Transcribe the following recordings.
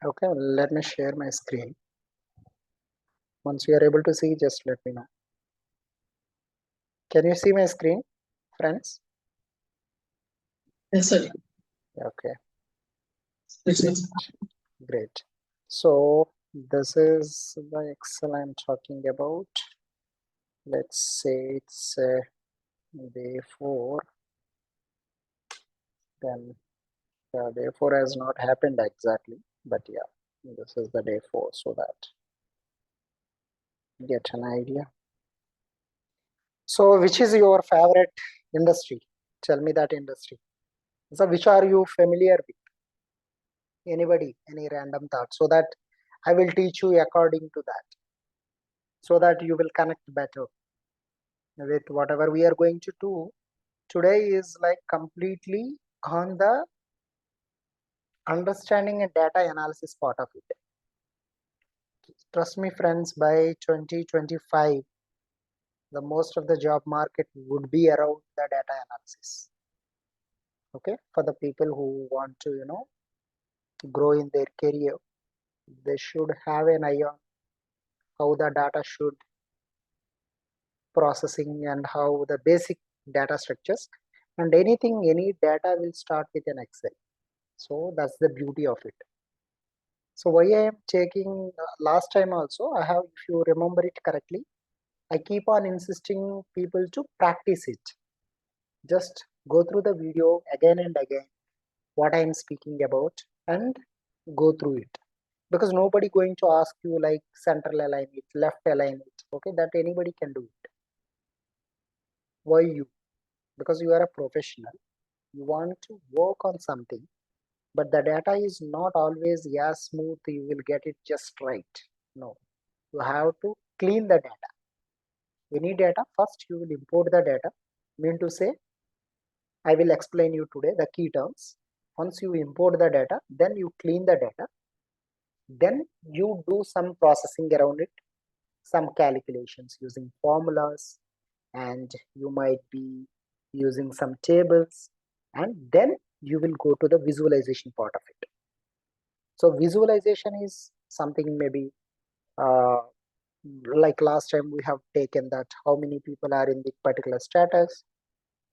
Okay, let me share my screen. Once you are able to see, just let me know. Can you see my screen, friends? Yes, sir. Okay, Yes, sir. great. So this is the Excel I'm talking about. Let's say it's day 4. Then day 4 has not happened exactly, but yeah, this is the day 4, so that get an idea. So which is your favorite industry? Tell me that industry. So which are you familiar with? Anybody, any random thought, so that I will teach you according to that, so that you will connect better with whatever we are going to do. Today is like completely on the understanding and data analysis part of it. Trust me, friends, by 2025, the most of the job market would be around the data analysis. Okay, for the people who want to, grow in their career, they should have an eye on how the data should processing and how the basic data structures, and any data will start with an Excel. So that's the beauty of it. So why I am taking last time also, I have, if you remember it correctly, I keep on insisting people to practice it. Just go through the video again and again, what I am speaking about, and go through it. Because nobody going to ask you like central align it, left align it. Okay, that anybody can do it. Why you? Because you are a professional. You want to work on something, but the data is not always as smooth, you will get it just right. No, you have to clean the data. Any data, first you will import the data. Mean to say, I will explain you today the key terms. Once you import the data, then you clean the data, then you do some processing around it, some calculations using formulas, and you might be using some tables, and then you will go to the visualization part of it. So visualization is something maybe uh, like last time we have taken that how many people are in the particular status,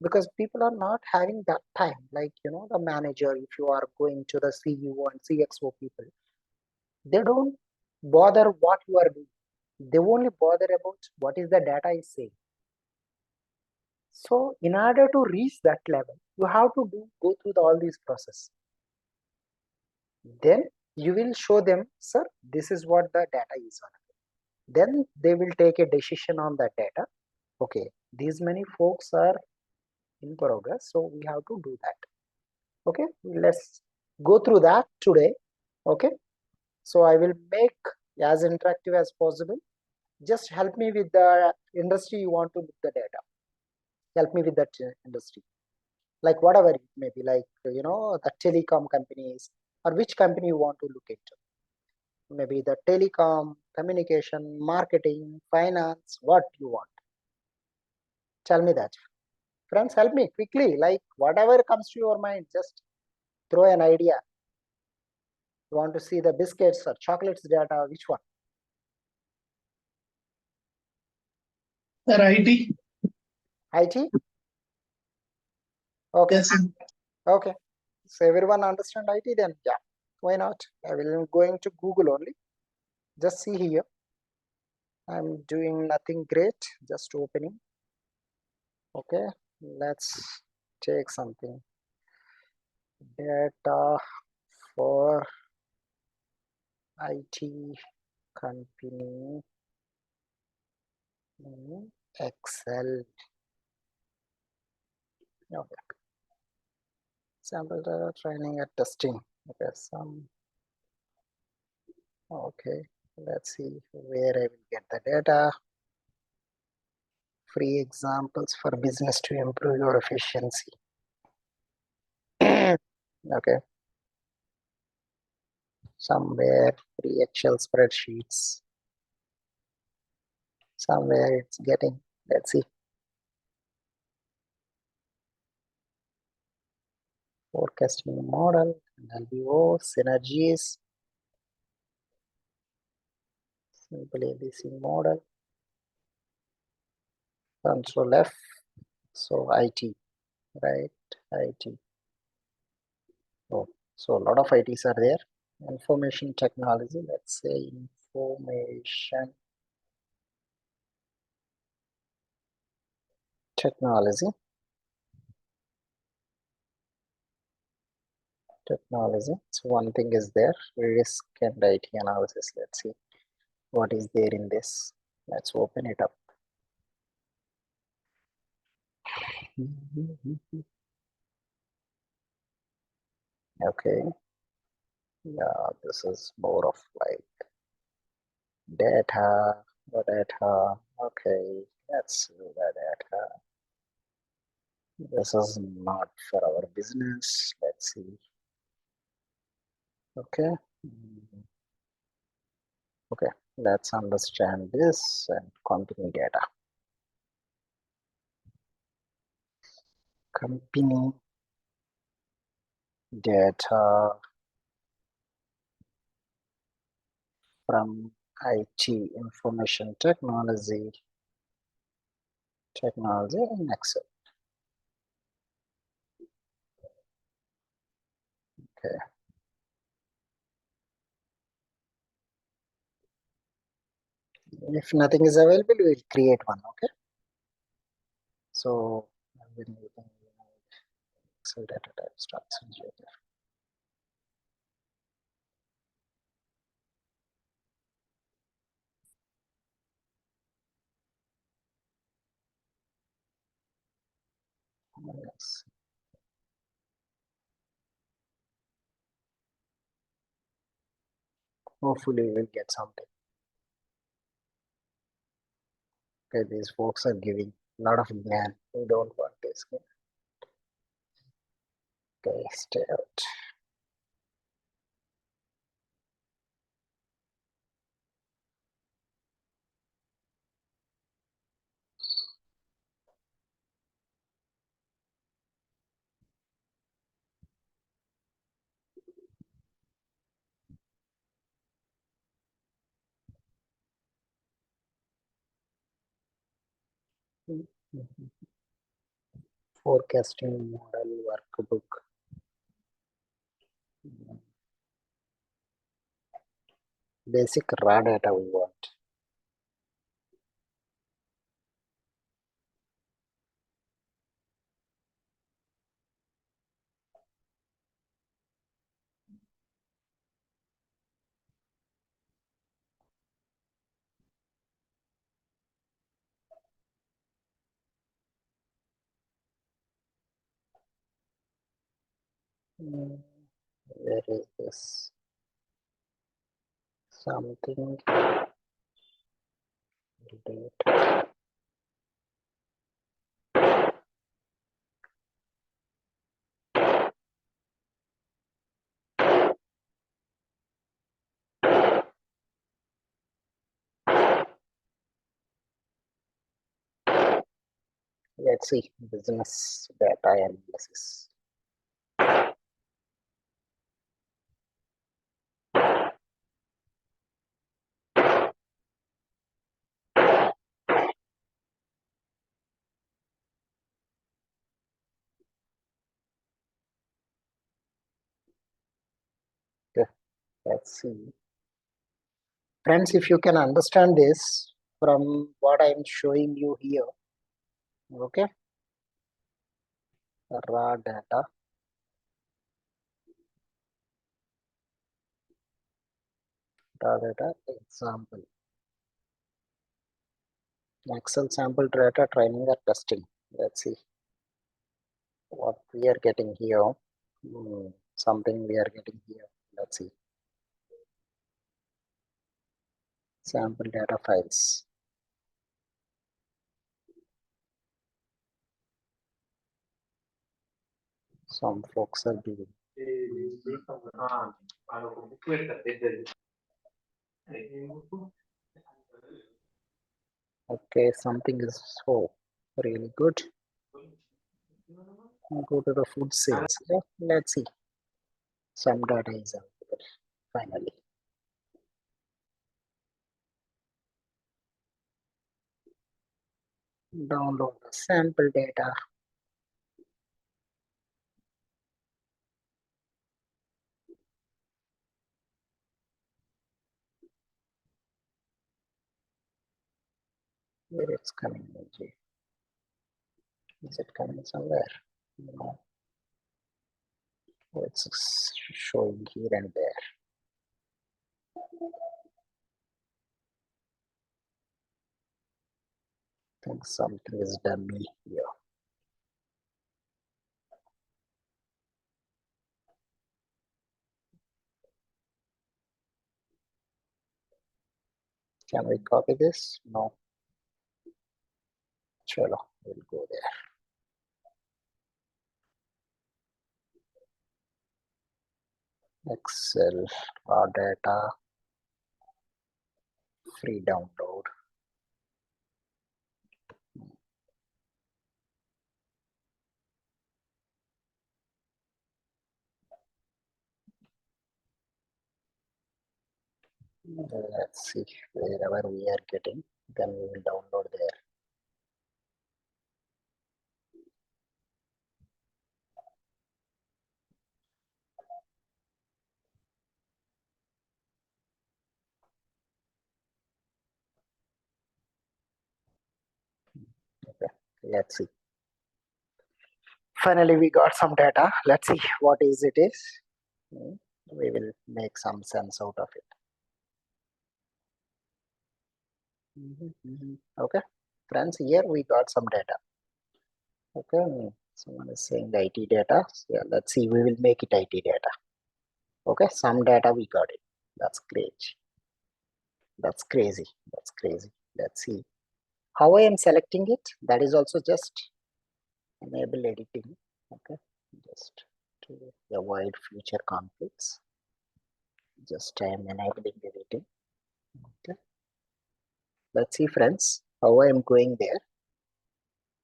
because people are not having that time, like the manager, if you are going to the CEO and CXO people, they don't bother what you are doing, they only bother about what is the data is saying. So in order to reach that level, you have to go through all these process. Then you will show them, sir, this is what the data is on. Then they will take a decision on that data. Okay, these many folks are in progress, so we have to do that. Okay, let's go through that today. Okay, so I will make as interactive as possible. Just help me with the industry you want to look the data. Help me with that industry, like whatever it may be, like the telecom companies, or which company you want to look into. Maybe the telecom, communication, marketing, finance, what you want. Tell me that. Friends, help me quickly, like whatever comes to your mind, just throw an idea. You want to see the biscuits or chocolates data, which one? Sir, IT. IT? Okay, Yes, sir. okay. So everyone understand IT then? Yeah, why not? I will going to Google only. Just see here. I'm doing nothing great, just opening. Okay, let's take something. Data for IT company in Excel. Okay. Sample data training and testing. Okay, okay. Let's see where I will get the data. Free examples for business to improve your efficiency. Okay. Somewhere free Excel spreadsheets. Somewhere it's getting. Let's see. Forecasting model, LBO, synergies. Simple ABC model. Control F. So IT, right? IT. Oh, so a lot of ITs are there. Information technology. Let's say information technology. Technology. So one thing is there, risk and IT analysis. Let's see what is there in this. Let's open it up. Okay, yeah, this is more of like data, the data. Okay, let's do the data. This is not for our business. Let's see. Okay. Okay, let's understand this and company data. Company data from IT, information technology in Excel. Okay. If nothing is available, we'll create one. Okay. So when you can Excel data type starts in here. Yes. Hopefully we'll get something. Okay, these folks are giving a lot of gnan. We don't want this. Okay, stay out. Forecasting model workbook. Basic raw data we want. Where is this? Something date. Let's see, business data analysis. Okay, let's see. Friends, if you can understand this from what I am showing you here, okay, raw data, example, Excel sample data training or testing. Let's see what we are getting here. Something we are getting here. Let's see. Sample data files. Some folks are doing. Okay, something is so really good. Go to the food sales. Yeah, let's see. Some data is available finally. download the sample data. Where it's coming, is it coming somewhere? No, it's showing here and there. I think something is dummy here. Can we copy this? No. Chalo, we'll go there. Excel, raw data, free download. Let's see, wherever we are getting, then we will download there. Okay, let's see. Finally, we got some data. Let's see what is it is. We will make some sense out of it. Okay, friends, here we got some data. Okay, someone is saying the IT data. Yeah, let's see, we will make it IT data. Okay, some data we got it. That's great. That's crazy. That's crazy. Let's see how I am selecting it. That is also just enable editing. Okay, just to avoid future conflicts. Just I am enabling editing. Okay, let's see, friends, how I am going there.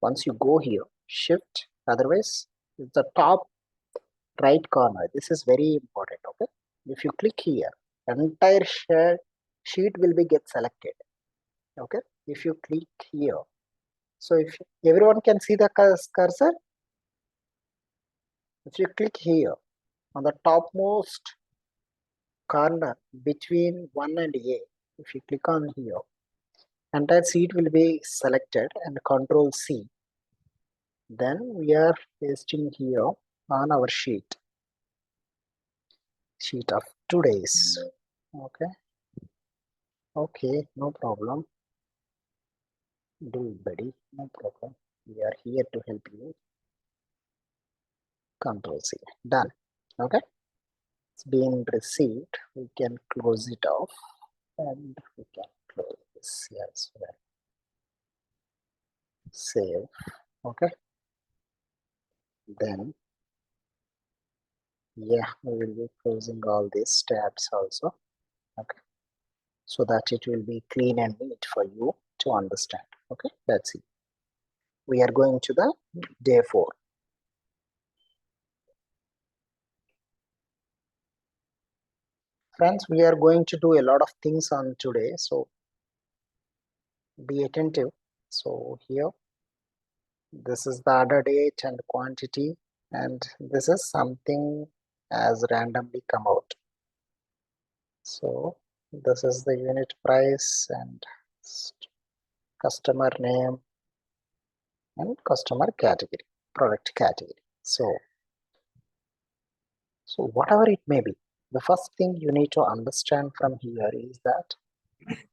Once you go here, shift, otherwise it's the top right corner. This is very important. Okay, if you click here, entire sheet will be get selected. Okay, if you click here, so if everyone can see the cursor, if you click here on the topmost corner between 1 and A, if you click on here, entire sheet will be selected and Control C. Then we are pasting here on our sheet of 2 days. Okay, no problem. Do it, buddy, no problem. We are here to help you. Control C, done. Okay, it's been received. We can close it off and we can close this here as well. Save. Okay, then yeah, we will be closing all these tabs also. Okay, so that it will be clean and neat for you to understand. Okay, let's see. We are going to the day 4. Friends, we are going to do a lot of things on today, so be attentive. So here, this is the order date and quantity, and this is something as randomly come out. So this is the unit price and customer name and customer category, product category. So whatever it may be, the first thing you need to understand from here is that,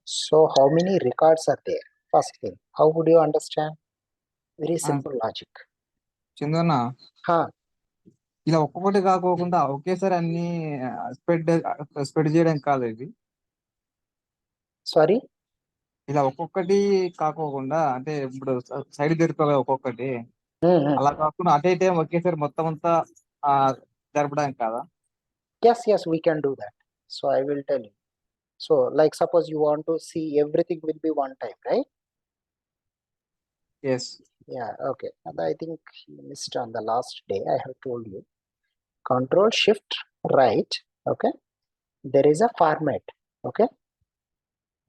so how many records are there? First thing, how would you understand? Very simple logic. Chandanna Huh. ఇలా ఒక్కొక్కటి కాకోకుండా ఒకేసారి అన్ని spread చేయడం కాదు ఇది. Sorry? ఇలా ఒక్కొక్కటి కాకోకుండా అంటే ఇప్పుడు సైడ్ జరుపుకోవాలి ఒక్కొక్కటి, అలా కాకుండా అట్ ఏ టైం ఒకేసారి మొత్తం అంతా జరపడానికి కాదా? Yes, we can do that. So I will tell you. So like suppose you want to see everything will be one time, right? Yes. Yeah, okay. And I think you missed on the last day. I have told you. Control Shift right. Okay. There is a format. Okay.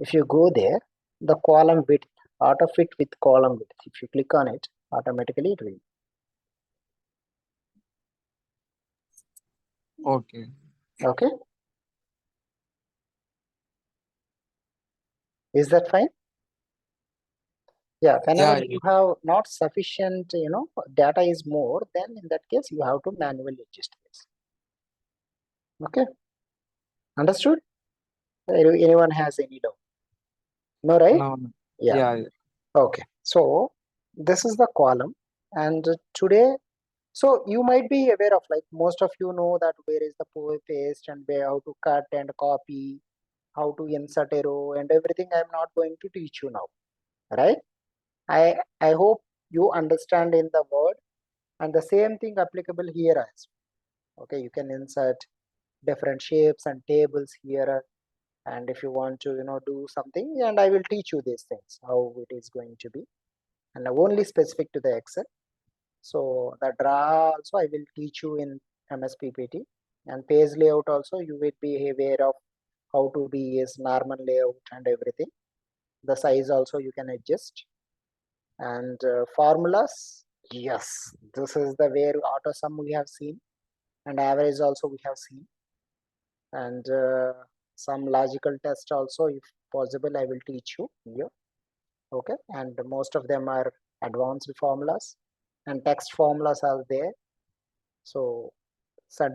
If you go there, the column width auto fit with column width. If you click on it, automatically it will. Okay. Okay. Is that fine? Yeah, whenever you have not sufficient, data is more, then in that case you have to manually adjust this. Okay. Understood? Anyone has any doubt? No, right? No. Yeah. Yeah. Okay. So this is the column, and today, so you might be aware of, like, most of you know that where is the paste and where how to cut and copy, how to insert a row and everything. I'm not going to teach you now, right? I hope you understand in the word, and the same thing applicable here as well. Okay, you can insert different shapes and tables here, and if you want to do something, and I will teach you these things how it is going to be, and only specific to the Excel. So the draw also I will teach you in MS PPT, and page layout also you will be aware of how to be is normal layout and everything. The size also you can adjust, and formulas, yes, this is the where auto sum we have seen, and average also we have seen, and some logical test also, if possible, I will teach you here. Okay, and most of them are advanced formulas, and text formulas are there. So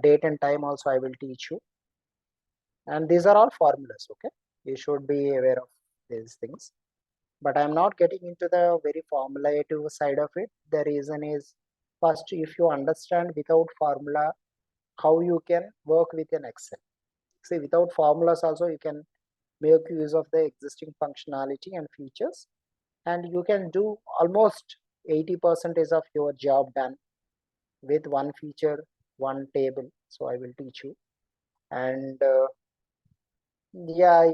date and time also I will teach you, and these are all formulas. Okay, you should be aware of these things, but I'm not getting into the very formulative side of it. The reason is, first, if you understand without formula how you can work with an Excel. See, without formulas also you can make use of the existing functionality and features, and you can do almost 80% of your job done with one feature, one table. So I will teach you, and yeah,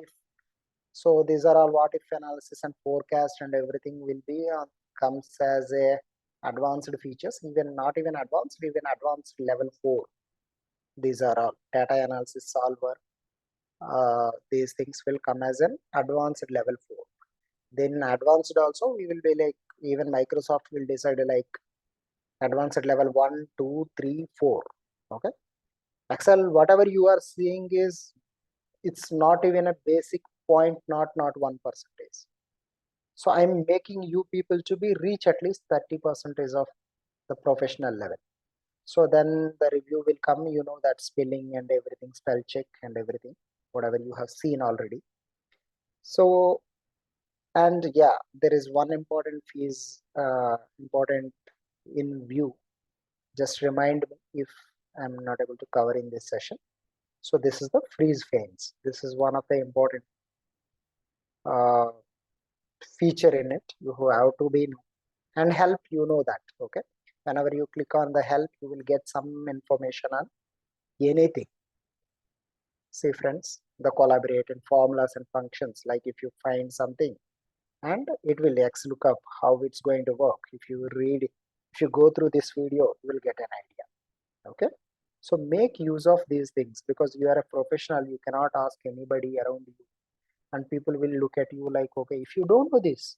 so these are all what if analysis and forecast and everything will be comes as a advanced features, even not even advanced, even advanced level 4. These are all data analysis solver. These things will come as an advanced level 4. Then advanced also we will be like, even Microsoft will decide like advanced level 1, 2, 3, 4. Okay. Excel, whatever you are seeing is, it's not even a basic point, not 1%. So I'm making you people to be reach at least 30% of the professional level. So then the review will come, that spelling and everything, spell check and everything, whatever you have seen already. So, and yeah, there is one important piece, important in view. Just remind me if I'm not able to cover in this session. So this is the freeze frames. This is one of the important feature in it. You have to be and help, that. Okay, whenever you click on the help, you will get some information on anything. See friends, the collaborate and formulas and functions, like if you find something and it will look up how it's going to work. If you read, if you go through this video, you will get an idea. Okay, so make use of these things, because you are a professional. You cannot ask anybody around you, and people will look at you like, okay, if you don't know this,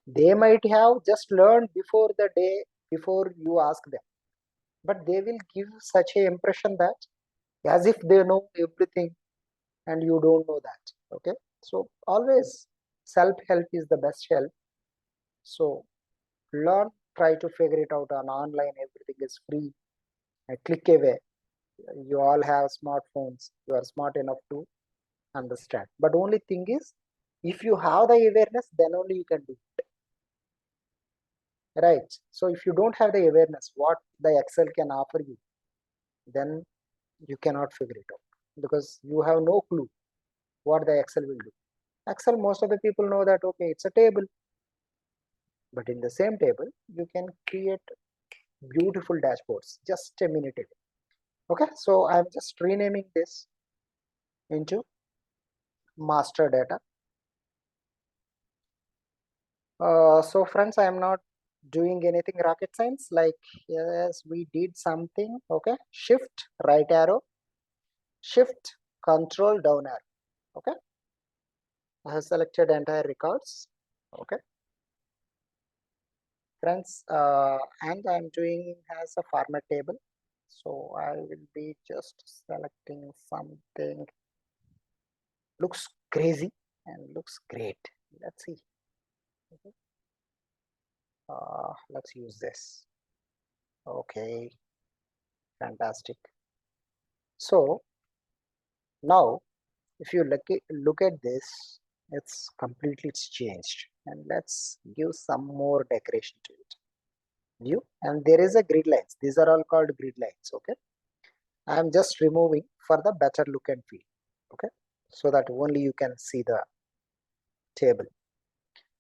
they might have just learned before the day before you ask them, but they will give such a impression that as if they know everything and you don't know that. Okay, so always self-help is the best help. So learn, try to figure it out on online. Everything is free, and click away. You all have smartphones, you are smart enough to understand, but only thing is, if you have the awareness, then only you can do it, right? So if you don't have the awareness what the Excel can offer you, then you cannot figure it out, because you have no clue what the Excel will do. Excel, most of the people know that, okay, it's a table, but in the same table you can create beautiful dashboards just a minute ago. Okay, so I'm just renaming this into master data. So friends, I am not doing anything rocket science. Like, yes, we did something. Okay, shift right arrow, shift control down arrow. Okay, I have selected entire records. Okay, Friends, and I'm doing as a format table. So I will be just selecting something looks crazy and looks great. Let's see. Okay. Let's use this. Okay, fantastic. So now if you look at this, it's completely changed, and let's give some more decoration to it. View, and there is a grid lines. These are all called grid lines. Okay, I am just removing for the better look and feel. Okay, so that only you can see the table,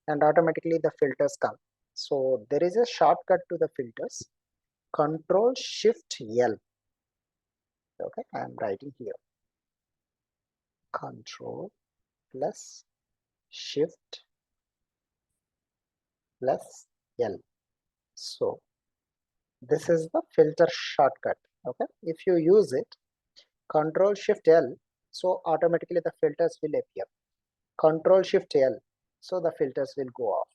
and automatically the filters come. So there is a shortcut to the filters. Control Shift L. Okay, I am writing here. Control plus Shift plus L. So this is the filter shortcut. Okay, if you use it, Control Shift L, so automatically the filters will appear. Control Shift L, so the filters will go off.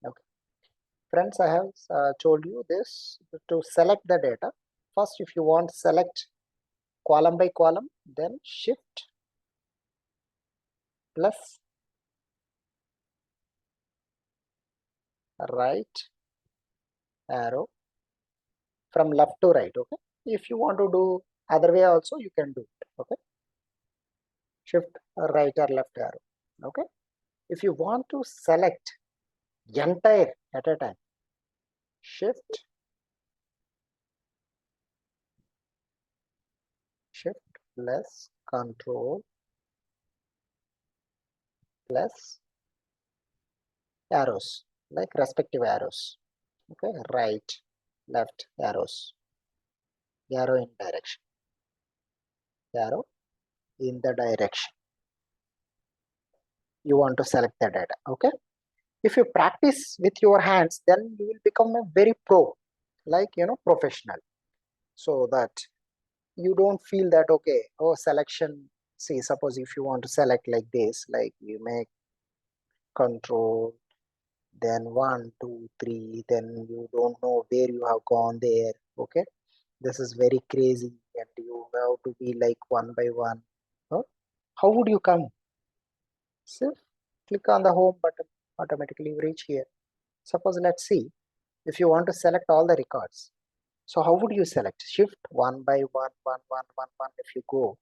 Okay, friends, I have told you this to select the data. First, if you want select column by column, then Shift plus right arrow from left to right. Okay, if you want to do other way also, you can do it. Okay, Shift right or left arrow. Okay, if you want to select entire at a time, Shift plus Control plus arrows, like respective arrows. Okay, right, left arrows, arrow in direction, arrow in the direction you want to select the data. Okay, if you practice with your hands, then you will become a very pro, like professional, so that you don't feel that okay, oh, selection. See, suppose if you want to select like this, like you make control, then 1 2 3, then you don't know where you have gone there. Okay, this is very crazy, and you have to be like one by one. Huh? How would you come? So click on the home button, automatically you reach here. Suppose, let's see, if you want to select all the records, so how would you select? Shift one by one, if you go,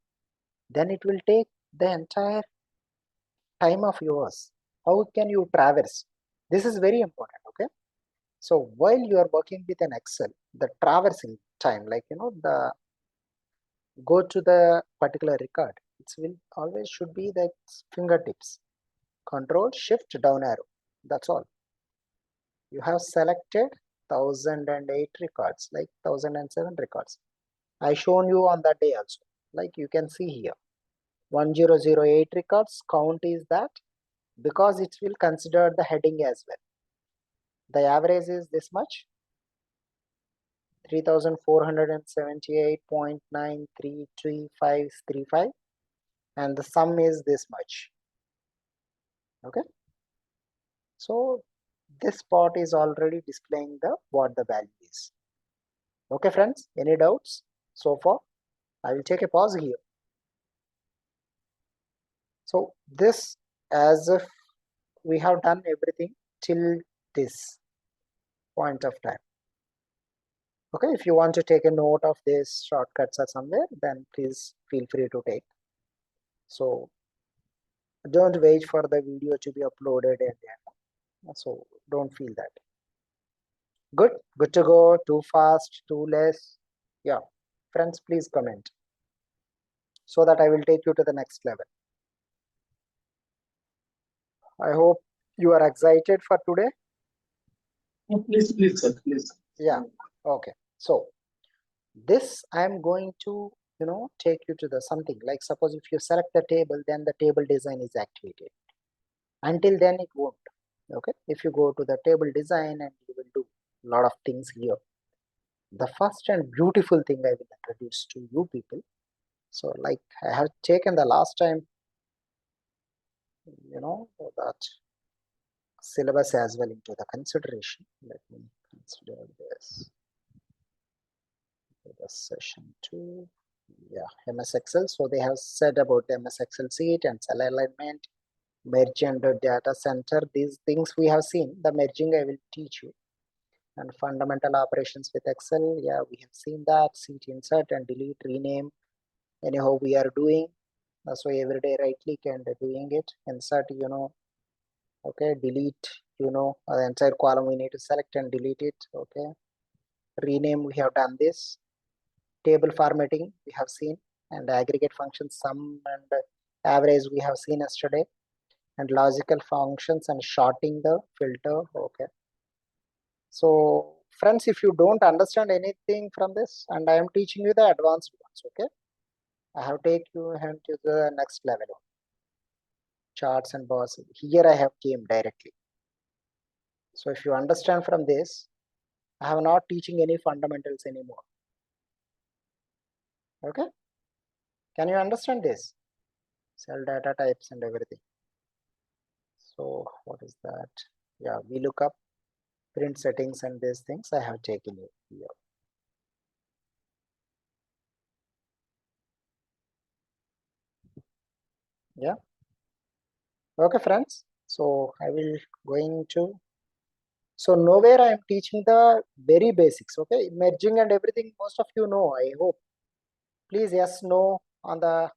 then it will take the entire time of yours. How can you traverse? This is very important. Okay, so while you are working with an Excel, the traversing time, like the go to the particular record, it will always should be the fingertips. Control Shift down arrow. That's all. You have selected 1008 records, like 1007 records. I shown you on that day also. Like you can see here, 1008 records. Count is that because it will consider the heading as well. The average is this much, 3478.933535, and the sum is this much. Okay, so this part is already displaying the what the value is. Okay, friends, any doubts so far? I will take a pause here. So this, as if we have done everything till this point of time. Okay, if you want to take a note of these shortcuts or somewhere, then please feel free to take. So don't wait for the video to be uploaded and so don't feel that. Good to go, too fast, too less. Yeah, friends, please comment so that I will take you to the next level. I hope you are excited for today. Oh, please, sir, please. Yeah, okay. So this I am going to take you to the something like, suppose if you select the table, then the table design is activated. Until then it won't. Okay, if you go to the table design, and you will do a lot of things here. The first and beautiful thing I will introduce to you people. So like I have taken the last time, that syllabus as well into the consideration. Let me consider this. The session 2. Yeah, MS Excel. So they have said about MS Excel sheet and cell alignment, merge and data center. These things we have seen. The merging I will teach you. And fundamental operations with Excel. Yeah, we have seen that. Sheet insert and delete, rename. Anyhow, we are doing. So every day right click and doing it. Insert, okay, delete, the entire column we need to select and delete it. Okay, rename, we have done this. Table formatting we have seen, and aggregate functions, sum and average we have seen yesterday, and logical functions and sorting the filter. Okay, so friends, if you don't understand anything from this, and I am teaching you the advanced ones, okay, I have take you to the next level. Charts and bars, here I have came directly. So if you understand from this, I have not teaching any fundamentals anymore. Okay, can you understand this? Cell data types and everything. So what is that? Yeah, we look up print settings and these things I have taken it here. Yeah. Okay, friends. So I will going to. So nowhere I am teaching the very basics. Okay, merging and everything. Most of you know. I hope. Please yes, no on the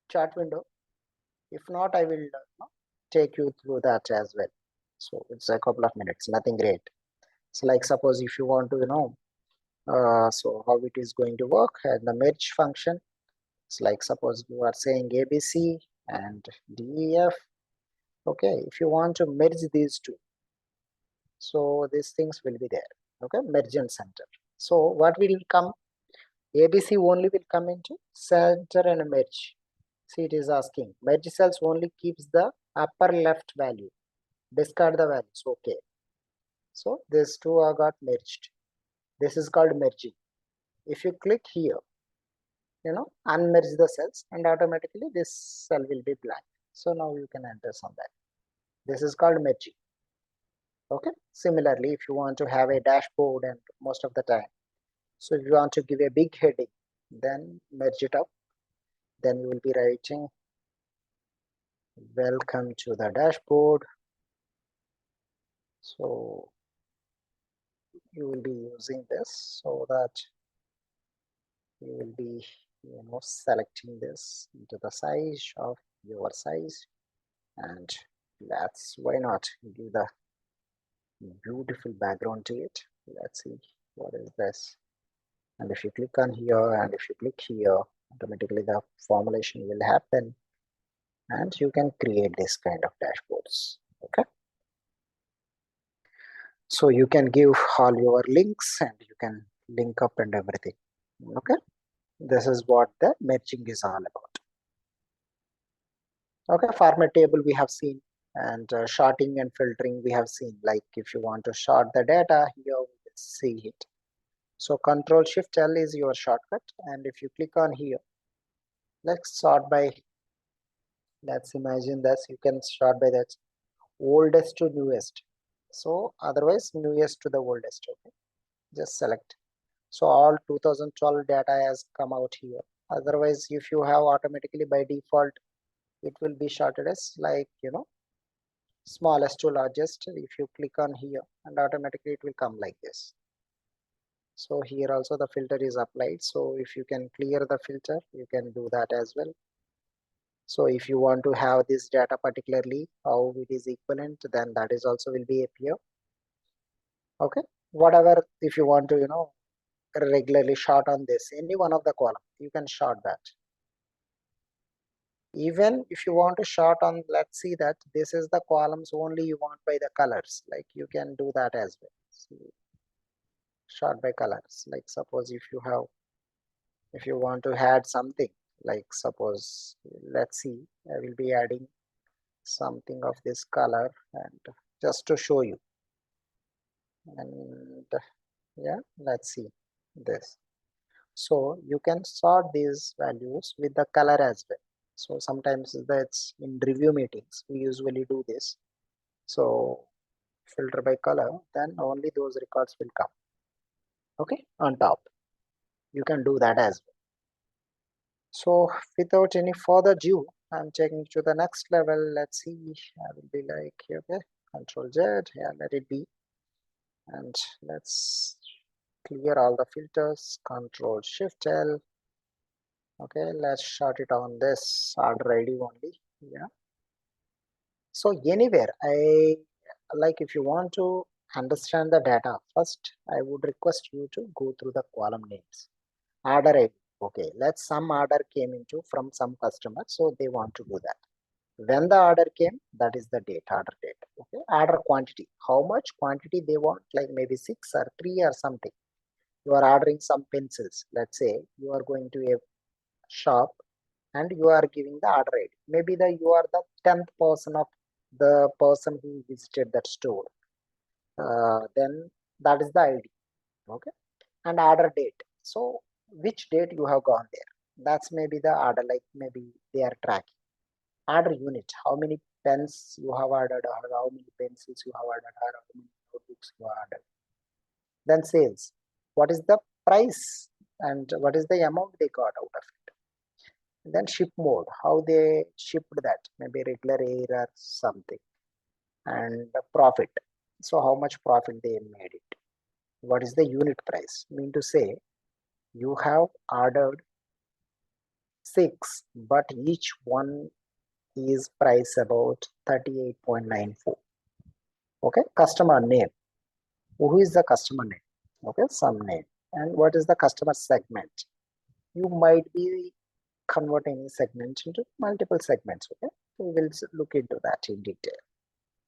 chat window. If not, I will take you through that as well. So it's a couple of minutes. Nothing great. So like suppose if you want to so how it is going to work and the merge function. It's like suppose you are saying ABC and DEF. Okay, if you want to merge these two, so these things will be there. Okay, merge and center. So what will come? ABC only will come into center and merge. See, it is asking merge cells only keeps the upper left value. Discard the values. Okay. So these two are got merged. This is called merging. If you click here, unmerge the cells and automatically this cell will be blank. So now you can enter some that. This is called merging. Okay. Similarly, if you want to have a dashboard and most of the time, so if you want to give a big heading, then merge it up. Then you will be writing welcome to the dashboard. So you will be using this so that you will be selecting this into the size of your size, and that's why not give the beautiful background to it. Let's see what is this. And if you click on here and if you click here, automatically the formulation will happen and you can create this kind of dashboards. Okay, so you can give all your links and you can link up and everything. Okay, this is what the merging is all about. Okay, format table we have seen, and sorting and filtering we have seen. Like if you want to sort the data, here we will see it. So Control Shift L is your shortcut, and if you click on here, let's sort by. Let's imagine this. You can sort by that oldest to newest. So otherwise newest to the oldest. Okay, just select. So all 2012 data has come out here. Otherwise, if you have automatically by default, it will be sorted as like smallest to largest. If you click on here and automatically it will come like this. So here also the filter is applied. So if you can clear the filter, you can do that as well. So if you want to have this data particularly how it is equivalent, then that is also will be appear. Okay, whatever, if you want to regularly sort on this any one of the column, you can sort that. Even if you want to sort on, let's see that this is the columns only you want by the colors, like you can do that as well. See, sort by colors. Like suppose if you want to add something, like suppose let's see, I will be adding something of this color and just to show you. And yeah, let's see this. So you can sort these values with the color as well. So sometimes that's in review meetings we usually do this. So filter by color, then only those records will come. Okay, on top. You can do that as well. So without any further ado, I'm taking to the next level. Let's see. I will be like, okay, Control Z, yeah, let it be. And let's clear all the filters. Control Shift L. Okay, let's shut it on this order ID only. Yeah. So anywhere, I like if you want to understand the data first, I would request you to go through the column names. Order ID. Okay, let's some order came into from some customer, so they want to do that. When the order came, that is the date, order date. Okay, order quantity. How much quantity they want? Like maybe 6 or 3 or something. You are ordering some pencils. Let's say you are going to a shop and you are giving the order ID. Maybe you are the 10th person of the person who visited that store. Then that is the ID. Okay, and order date. So which date you have gone there? That's maybe the order. Like maybe they are tracking. Order unit. How many pens you have ordered, or how many pencils you have ordered, or how many notebooks you have ordered. Then sales. What is the price and what is the amount they got out of it? Then ship mode, how they shipped that, maybe regular air or something. And the profit, so how much profit they made it. What is the unit price? Mean to say, you have ordered 6, but each one is price about 38.94. Okay, customer name. Who is the customer name? Okay, some name. And what is the customer segment? You might be converting segments into multiple segments. Okay, we will look into that in detail.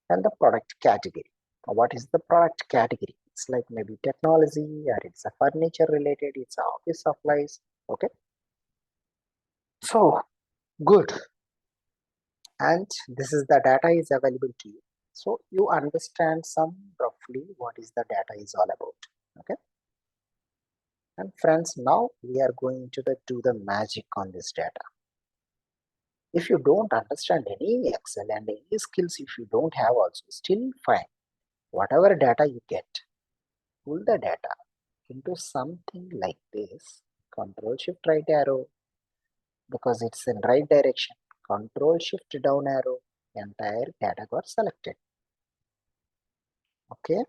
And the product category. What is the product category? It's like maybe technology, or it's a furniture related, it's a office supplies. Okay, so good. And this is the data is available to you, so you understand some roughly what is the data is all about. Okay, and friends, now we are going to do the magic on this data. If you don't understand any Excel and any skills, if you don't have also, still fine. Whatever data you get, pull the data into something like this. Control Shift right arrow, because it's in right direction. Control Shift down arrow, entire data got selected. Okay,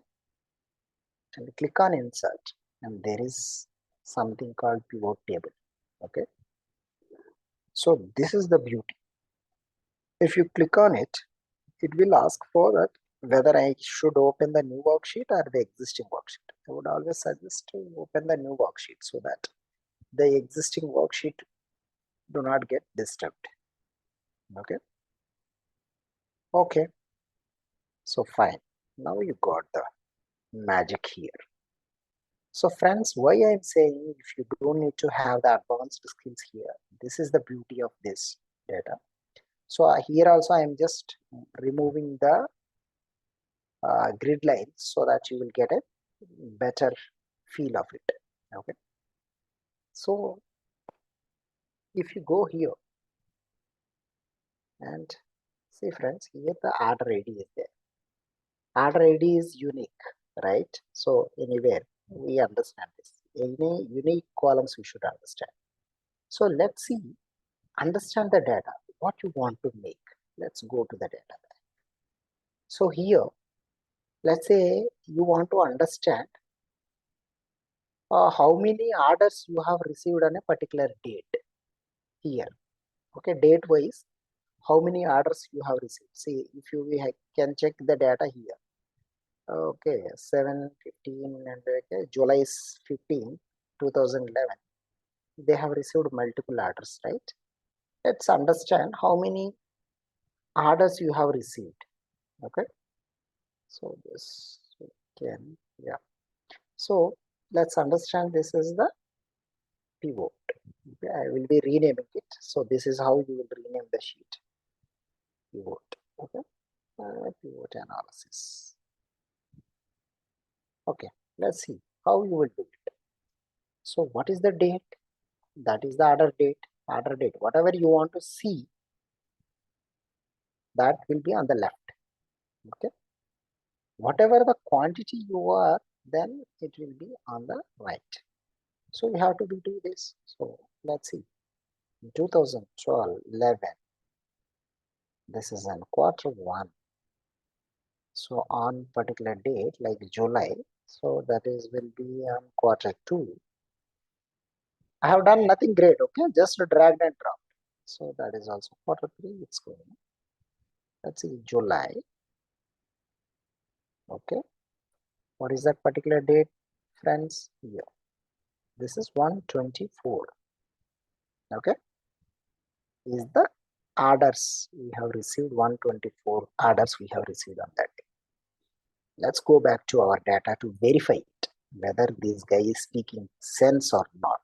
and click on insert, and there is something called pivot table. Okay, so this is the beauty. If you click on it, it will ask for that whether I should open the new worksheet or the existing worksheet. I would always suggest to open the new worksheet so that the existing worksheet do not get disturbed. Okay, okay, so fine. Now you got the magic here. So friends, why I'm saying if you don't need to have the advanced skills here, this is the beauty of this data. So here also I'm just removing the grid lines so that you will get a better feel of it. Okay, so if you go here and see friends, here the order ID is there. Order ID is unique, right? So anywhere we understand this. Any unique columns we should understand. So let's see, understand the data, what you want to make. Let's go to the data. So here, let's say you want to understand how many orders you have received on a particular date here. Okay, date wise, how many orders you have received. See, if you can check the data here. Okay, 7/15 and okay, July 15, 2011. They have received multiple orders, right? Let's understand how many orders you have received. Okay, so this can, yeah. So let's understand this is the pivot. Okay, I will be renaming it. So this is how you will rename the sheet. Pivot. Okay, pivot analysis. Okay, let's see how you will do it. So what is the date? That is the order date. Order date. Whatever you want to see, that will be on the left. Okay, whatever the quantity you are, then it will be on the right. So we have to do this. So let's see, 2012 11, this is in Q1. So on particular date like July, so that is will be on Q2. I have done nothing great, okay, just dragged and dropped. So that is also Q3. It's going, let's see, July. Okay, what is that particular date, friends? Here, this is 124. Okay, is the orders we have received, 124 orders we have received on that day. Let's go back to our data to verify it, whether this guy is speaking sense or not.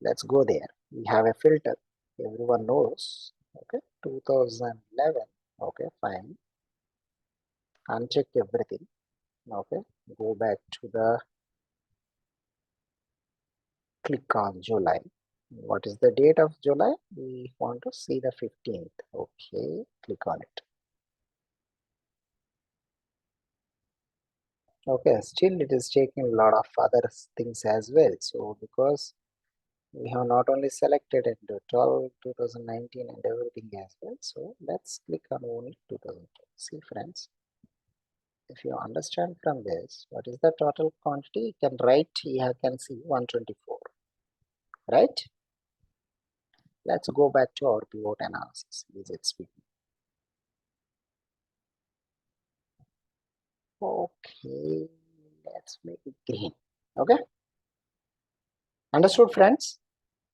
Let's go there. We have a filter, everyone knows. Okay, 2011. Okay, fine. Uncheck everything. Okay, go back to the, click on July. What is the date of July? We want to see the 15th. Okay, click on it. Okay, still it is taking a lot of other things as well. So because we have not only selected it, 12, 2019 and everything as well. So let's click on only 2012. See friends, if you understand from this, what is the total quantity? You can write here, you can see 124, right? Let's go back to our pivot analysis. Is it speaking? Okay, let's make it green. Okay, understood friends?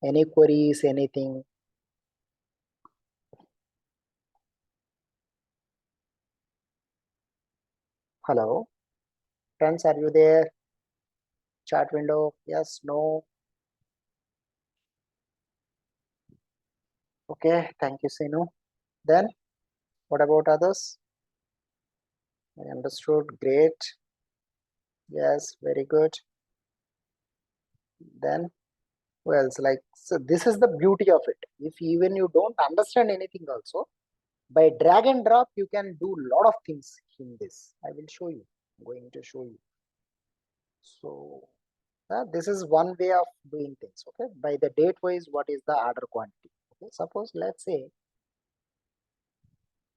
Any queries, anything? Hello friends, are you there? Chat window, yes, no? Okay, thank you Sinu. Then what about others? I understood, great. Yes, very good. Then who else? Like, so this is the beauty of it. If even you don't understand anything also, by drag and drop you can do a lot of things in this. I will show you, I'm going to show you. So this is one way of doing things. Okay, by the date wise, what is the order quantity? Okay, suppose let's say,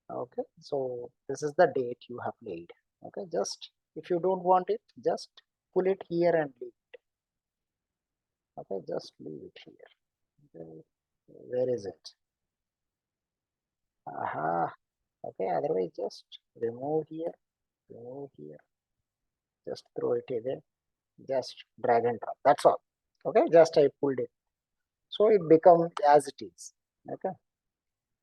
okay, so this is the date you have laid. Okay, just if you don't want it, just pull it here and leave it. Okay, just leave it here. Okay, where is it? Aha. Okay, otherwise just remove here, just throw it away, just drag and drop, that's all. Okay, just I pulled it, so it becomes as it is. Okay,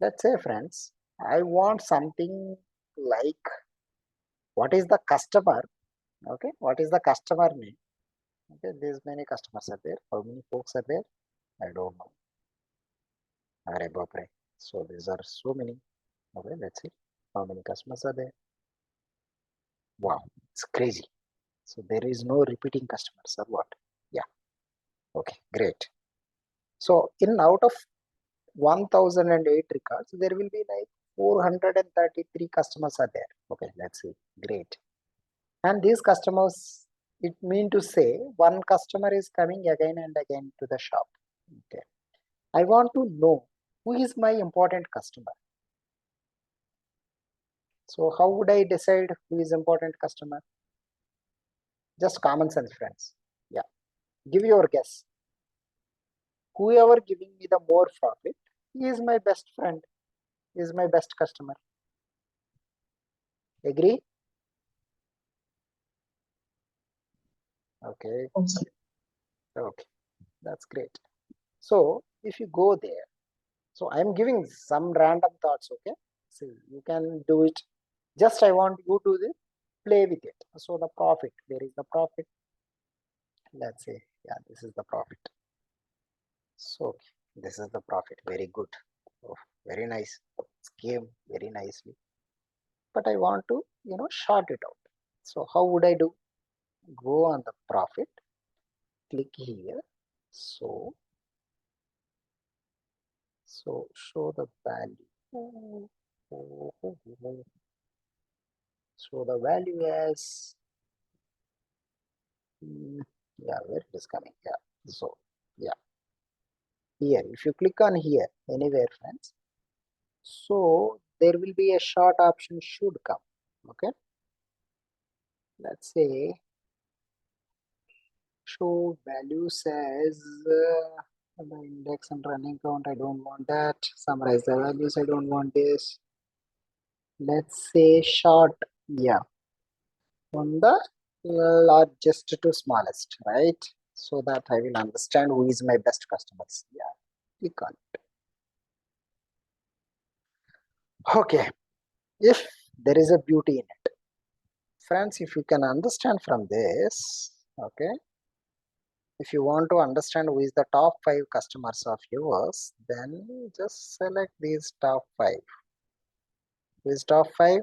let's say friends, I want something like, what is the customer? Okay, what is the customer name? Okay, there's many customers are there. How many folks are there? I don't know. Arre bapre. So these are so many. Okay, let's see how many customers are there. Wow, it's crazy. So there is no repeating customers or what? Yeah. Okay, great. So in out of 1008 records, there will be like 433 customers are there. Okay, let's see. Great. And these customers, it mean to say one customer is coming again and again to the shop. Okay, I want to know who is my important customer. So how would I decide who is important customer? Just common sense, friends. Yeah, give your guess. Whoever giving me the more profit, he is my best friend, is my best customer. Agree? Okay, Also, okay, that's great. So if you go there, so I'm giving some random thoughts. Okay, see, you can do it. Just I want you to play with it. So the profit, there is the profit. Let's say, yeah, this is the profit. So okay, this is the profit. Very good. Oh, very nice. It's came very nicely. But I want to, short it out. So how would I do? Go on the profit, click here. So show the value. So the value is, yeah, where it is coming? Yeah, so yeah, here, if you click on here, anywhere, friends, so there will be a short option should come. Okay, let's say show value says the index and running count. I don't want that. Summarize the values. I don't want this. Let's say short, yeah, on the largest to smallest, right? So that I will understand who is my best customers. Yeah, click on it. Okay, if there is a beauty in it, friends, if you can understand from this, okay, if you want to understand who is the top 5 customers of yours, then just select these top 5. Who is top 5?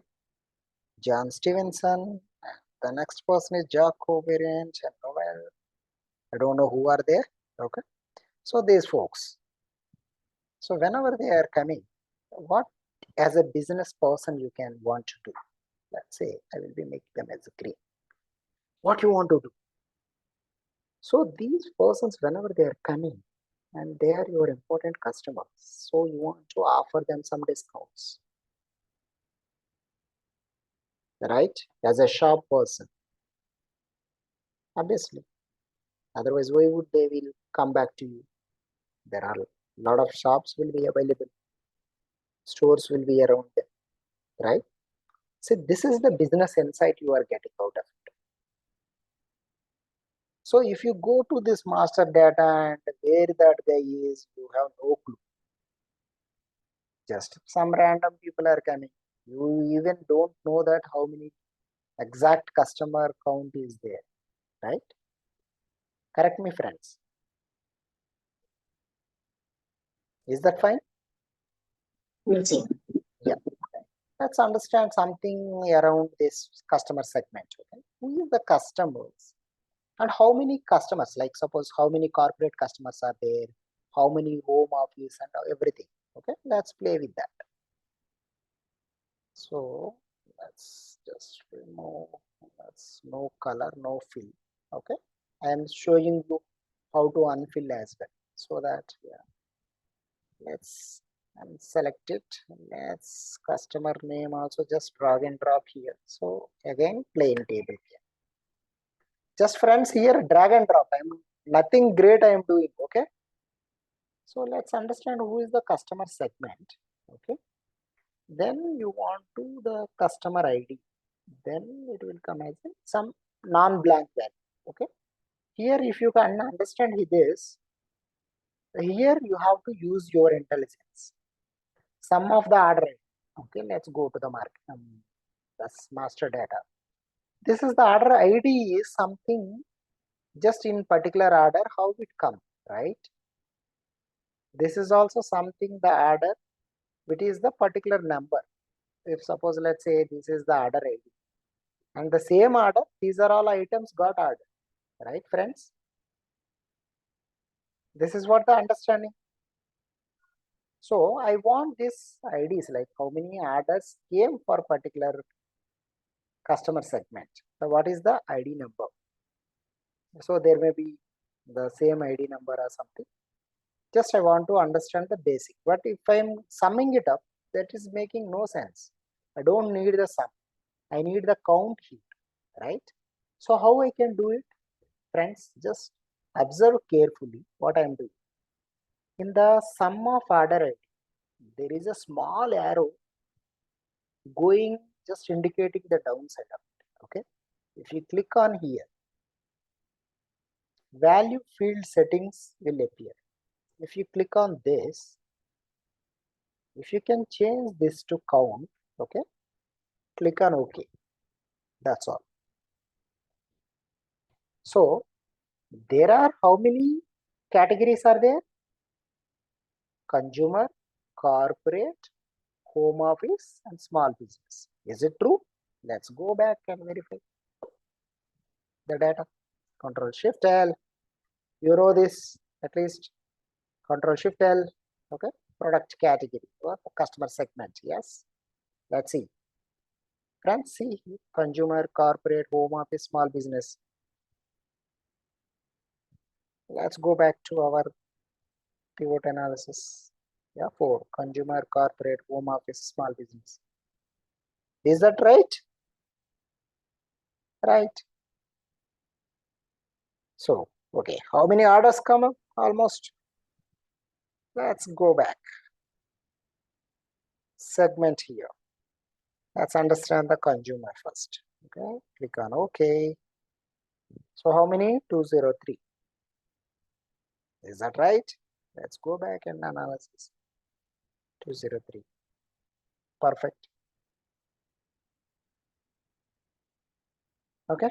John Stevenson. The next person is Jack Covariant and Noel. I don't know who are they. Okay. So these folks. So whenever they are coming, what as a business person you can want to do? Let's say I will be making them as a green. What you want to do? So these persons, whenever they are coming, and they are your important customers, so you want to offer them some discounts, right? As a shop person, obviously. Otherwise, why would they will come back to you? There are a lot of shops will be available, stores will be around them, right? So this is the business insight you are getting out of it. So if you go to this master data and where that guy is, you have no clue. Just some random people are coming. You even don't know that how many exact customer count is there, right? Correct me, friends. Is that fine? Yes, sir. Yeah. Let's understand something around this customer segment. Okay? Who is the customers? And how many customers, like suppose how many corporate customers are there, how many home office and everything. Okay, let's play with that. So let's just remove, that's no color, no fill. Okay, I am showing you how to unfill as well, so that yeah, let's and select it. Let's customer name also just drag and drop here. So again plain table here. Just friends here drag and drop. I'm nothing great I am doing. Okay, so let's understand who is the customer segment. Okay, then you want to the customer ID, then it will come as some non-blank value. Okay, here if you can understand this, here you have to use your intelligence. Sum of the order. Okay, let's go to the market. That's master data. This is the order ID is something just in particular order how it come, right? This is also something the order which is the particular number. If suppose let's say this is the order ID and the same order, these are all items got ordered, right, friends? This is what the understanding. So I want this IDs like how many orders came for particular customer segment. So what is the ID number? So there may be the same ID number or something. Just I want to understand the basic. But if I'm summing it up, that is making no sense. I don't need the sum. I need the count here, right? So how I can do it? Friends, just observe carefully what I am doing. In the sum of order ID, there is a small arrow going just indicating the downside of it. Okay, if you click on here, value field settings will appear. If you click on this, if you can change this to count, okay, click on OK. That's all. So there are how many categories are there? Consumer, corporate, home office and small business. Is it true? Let's go back and verify the data. Control Shift L. You know this at least. Control Shift L. Okay. Product category or customer segment. Yes. Let's see. Friends, see consumer, corporate, home office, small business. Let's go back to our pivot analysis. Yeah, 4 consumer, corporate, home office, small business. Is that right? Right. So, okay, how many orders come up? Almost. Let's go back. Segment here. Let's understand the consumer first. Okay, click on OK. So, how many? 203. Is that right? Let's go back and analysis. 203. Perfect. Okay.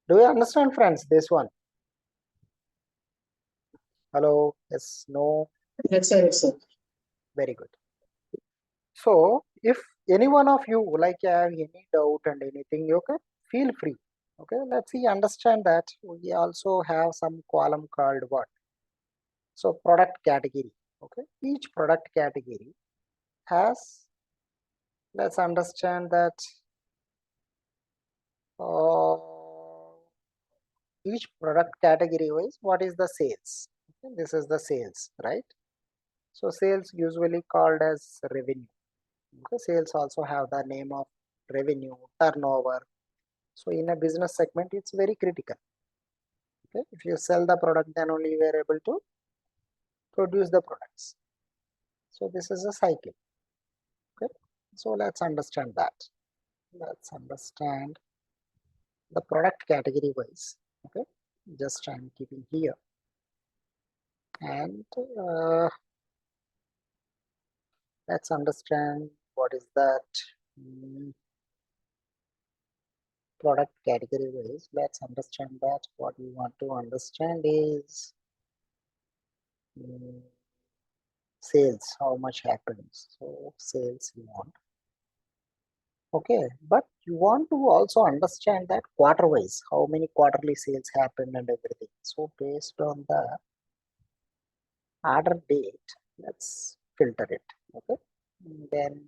Do you understand, friends, this one? Hello? Yes, no? Yes, sir. Yes, sir. Very good. So, if any one of you like have any doubt and anything, you can feel free. Okay, let's see, understand that we also have some column called what? So, product category. Okay, each product category has, let's understand that each product category wise, what is the sales? Okay, this is the sales, right? So, sales usually called as revenue. Okay, sales also have the name of revenue, turnover. So in a business segment, it's very critical. Okay, if you sell the product, then only you are able to produce the products. So this is a cycle. Okay, so let's understand that. Let's understand the product category wise. Okay, just I'm keeping here, and let's understand what is that. Product category wise, let's understand that. What we want to understand is sales, how much happens. So sales you want. Okay, but you want to also understand that quarter wise, how many quarterly sales happen and everything. So based on the order date, let's filter it. Okay, then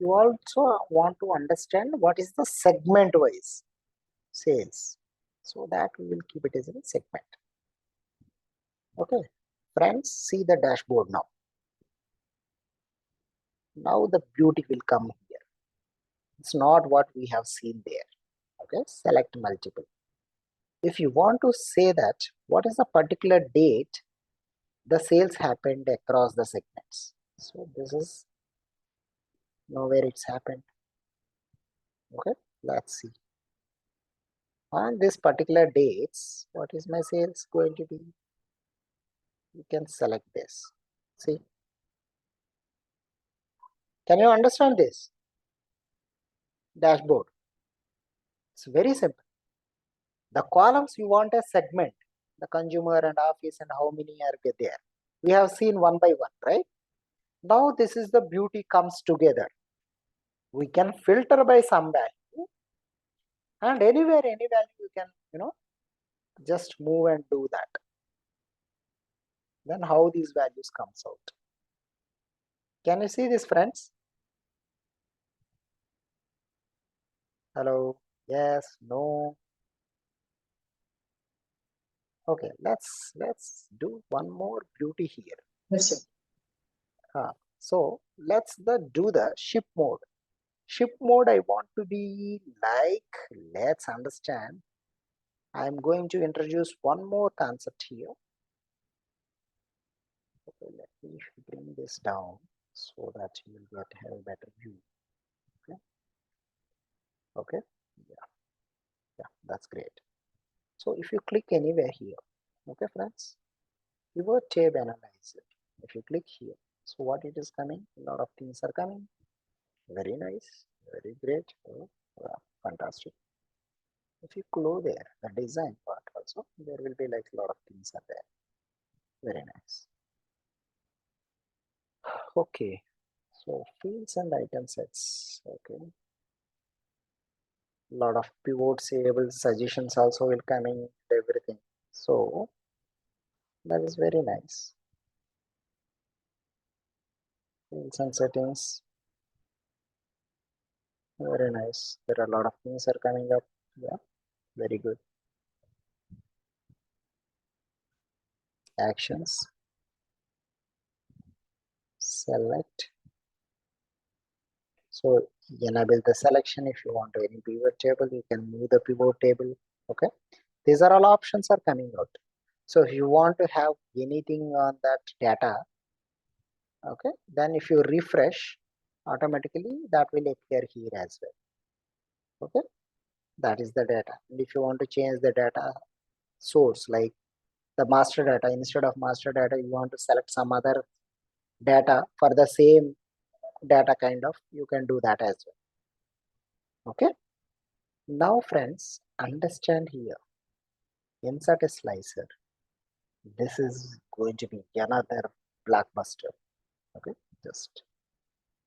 you also want to understand what is the segment wise sales. So that we will keep it as a segment. Okay, friends, see the dashboard now. Now the beauty will come here. It's not what we have seen there. Okay, select multiple. If you want to say that what is the particular date the sales happened across the segments. So this is where it's happened. Okay, let's see. On this particular dates, what is my sales going to be? You can select this. See, can you understand this dashboard? It's very simple. The columns you want a segment, the consumer and office and how many are there. We have seen one by one, right? Now this is the beauty comes together. We can filter by some value, and anywhere, any value you can, just move and do that. Then how these values comes out? Can you see this, friends? Hello? Yes? No? Okay, let's do one more beauty here. Yes, sir. So let's do the ship mode. Ship mode I want to be like, let's understand. I'm going to introduce one more concept here. Okay, let me bring this down so that you will have a better view. Okay, yeah, that's great. So if you click anywhere here, okay, friends, pivot tab analyzer. If you click here, so what it is coming? A lot of things are coming. Very nice, very great. Oh, wow, fantastic. If you go there, the design part also, there will be like a lot of things are there. Very nice. Okay, so fields and item sets. Okay, lot of pivot tables, suggestions also will coming, everything. So that is very nice. Fields and settings. Very nice. There are a lot of things are coming up. Yeah, very good. Actions. Select. So enable the selection. If you want any pivot table, you can move the pivot table. Okay. These are all options are coming out. So if you want to have anything on that data, okay, then if you refresh, automatically that will appear here as well. Okay. That is the data. And if you want to change the data source, like the master data, instead of master data, you want to select some other data for the same data kind of, you can do that as well. Okay. Now friends, understand here, insert a slicer. This is going to be another blockbuster. Okay, just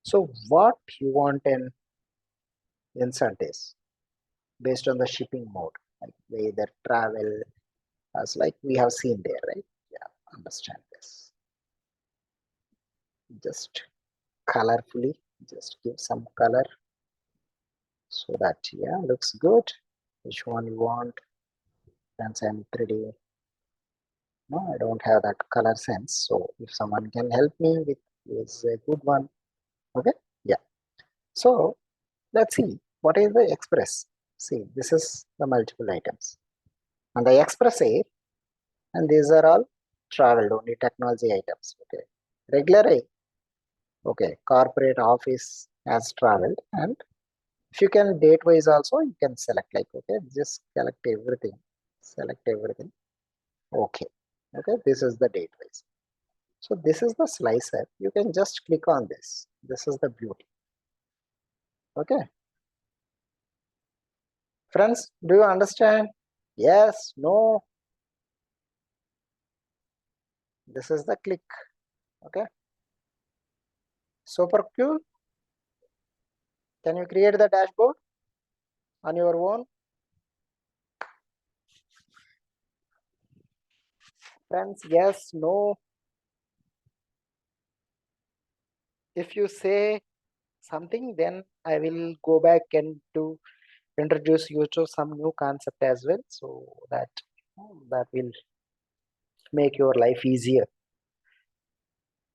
so what you want in insert is based on the shipping mode, like whether travel, as like we have seen there, right? Yeah, understand this. Just colorfully, just give some color so that yeah, looks good. Which one you want? Since I'm pretty, no, I don't have that color sense. So if someone can help me with is a good one. Okay, yeah. So let's see what is the express. See, this is the multiple items. And the express A, and these are all traveled only technology items. Okay, regular A, okay, corporate office has traveled, and if you can date wise also, you can select like okay, just select everything. Okay, okay, this is the date wise. So this is the slicer. You can just click on this. This is the beauty. Okay, friends, do you understand? Yes, no. This is the click. Okay, super cool. Can you create the dashboard on your own? Friends, yes, no. If you say something, then I will go back and to introduce you to some new concept as well, so that will make your life easier.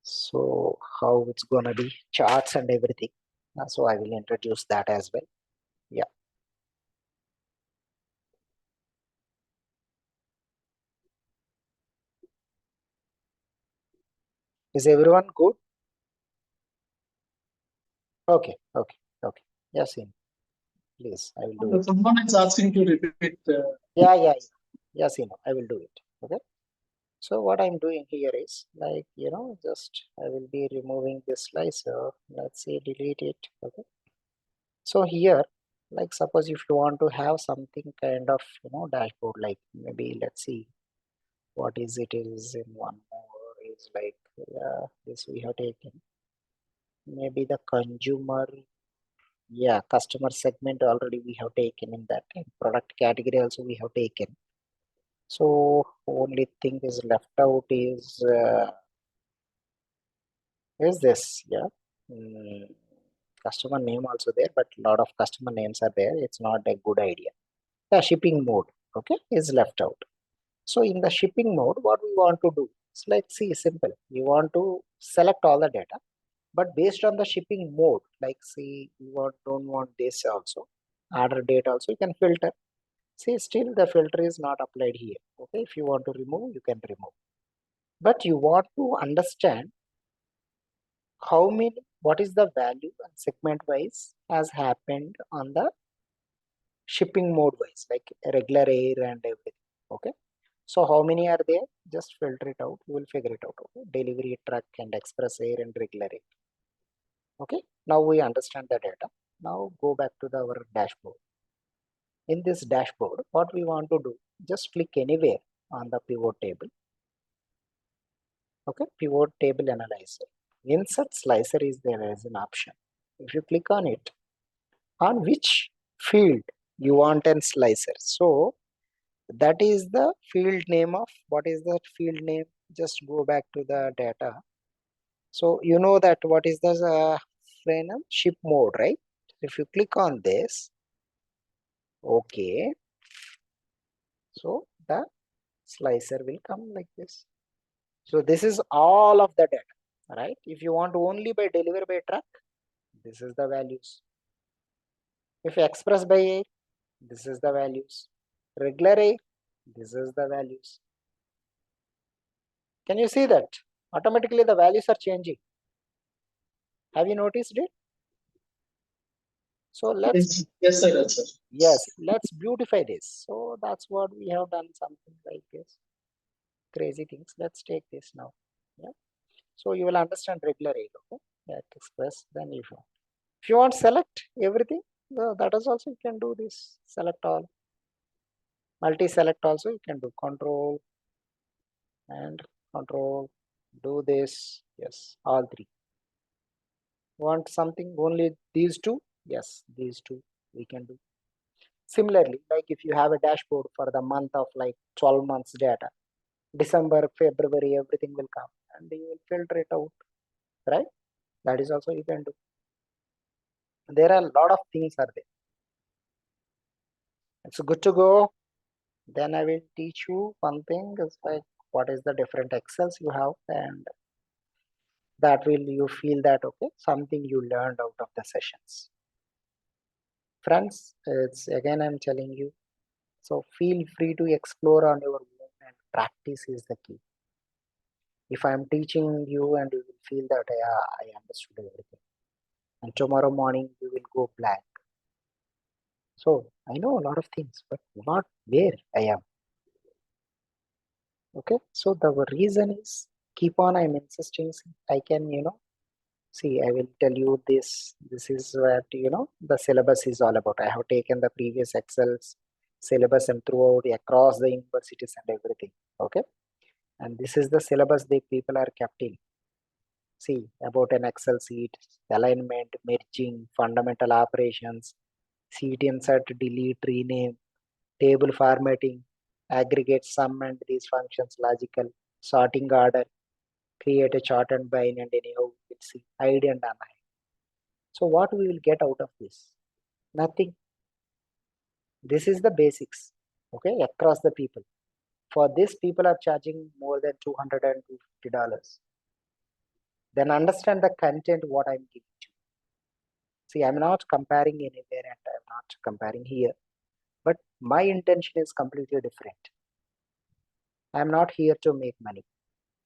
So how it's gonna be charts and everything. So I will introduce that as well. Yeah. Is everyone good? Okay, okay, okay. Yes, please, I will do it. Someone is asking to repeat. Yeah. Yes, I will do it. Okay. So what I'm doing here is like, just I will be removing this slicer. Let's say delete it. Okay. So here, like suppose if you want to have something kind of, dashboard, like maybe let's see what is it is in one more is like, yeah, this we have taken. Maybe the consumer, yeah, customer segment already we have taken in that, and product category also we have taken. So only thing is left out is this, yeah. Customer name also there, but a lot of customer names are there. It's not a good idea. The shipping mode, okay, is left out. So in the shipping mode, what we want to do? It's like, see, simple. You want to select all the data, but based on the shipping mode, like see, you don't want this also, order date also, you can filter. See, still the filter is not applied here. Okay, if you want to remove, you can remove. But you want to understand how many, what is the value and segment wise has happened on the shipping mode wise, like regular air and everything. Okay. So how many are there? Just filter it out. You will figure it out. Okay. Delivery truck and express air and regular air. Okay. Now we understand the data. Now go back to our dashboard. In this dashboard, what we want to do, just click anywhere on the pivot table. Okay. Pivot table analyzer. Insert slicer is there as an option. If you click on it, on which field you want an slicer. So that is the field name of, what is that field name? Just go back to the data. So you know that what is the ship mode, right? If you click on this, okay, so the slicer will come like this. So this is all of the data, right? If you want only by deliver by truck, this is the values. If express by air, this is the values. Regular air, this is the values. Can you see that? Automatically the values are changing. Have you noticed it? So let's Yes, sir. Yes, sir. yes, let's beautify this. So that's what we have done, something like this. Crazy things. Let's take this now. Yeah. So you will understand regular air, okay? Yeah, express, then if you want select everything, that is also you can do this. Select all. Multi-select also you can do control and control. Do this. Yes, all three. Want something only these two? Yes, these two we can do. Similarly, like if you have a dashboard for the month of like 12 months data, December, February, everything will come and you will filter it out, right? That is also you can do. There are a lot of things are there. It's good to go. Then I will teach you one thing is like what is the different Excels you have, and that will you feel that okay, something you learned out of the sessions. Friends, it's again I'm telling you, so feel free to explore on your own and practice is the key. If I'm teaching you and you will feel that yeah, I understood everything, and tomorrow morning you will go blank. So I know a lot of things, but not where I am. Okay, so the reason is keep on I'm insisting. I can see I will tell you this. This is what the syllabus is all about. I have taken the previous Excel's syllabus and throughout across the universities and everything. Okay, and this is the syllabus the people are kept in. See about an Excel sheet, alignment, merging, fundamental operations, sheet insert, delete, rename, table formatting, aggregate sum and these functions, logical, sorting order, create a chart and bind and anyhow we'll see hide and unhide. So what we will get out of this? Nothing. This is the basics, okay, across the people. For this, people are charging more than $250. Then understand the content what I'm giving you. See, I'm not comparing anywhere and I'm not comparing here, but my intention is completely different. I'm not here to make money.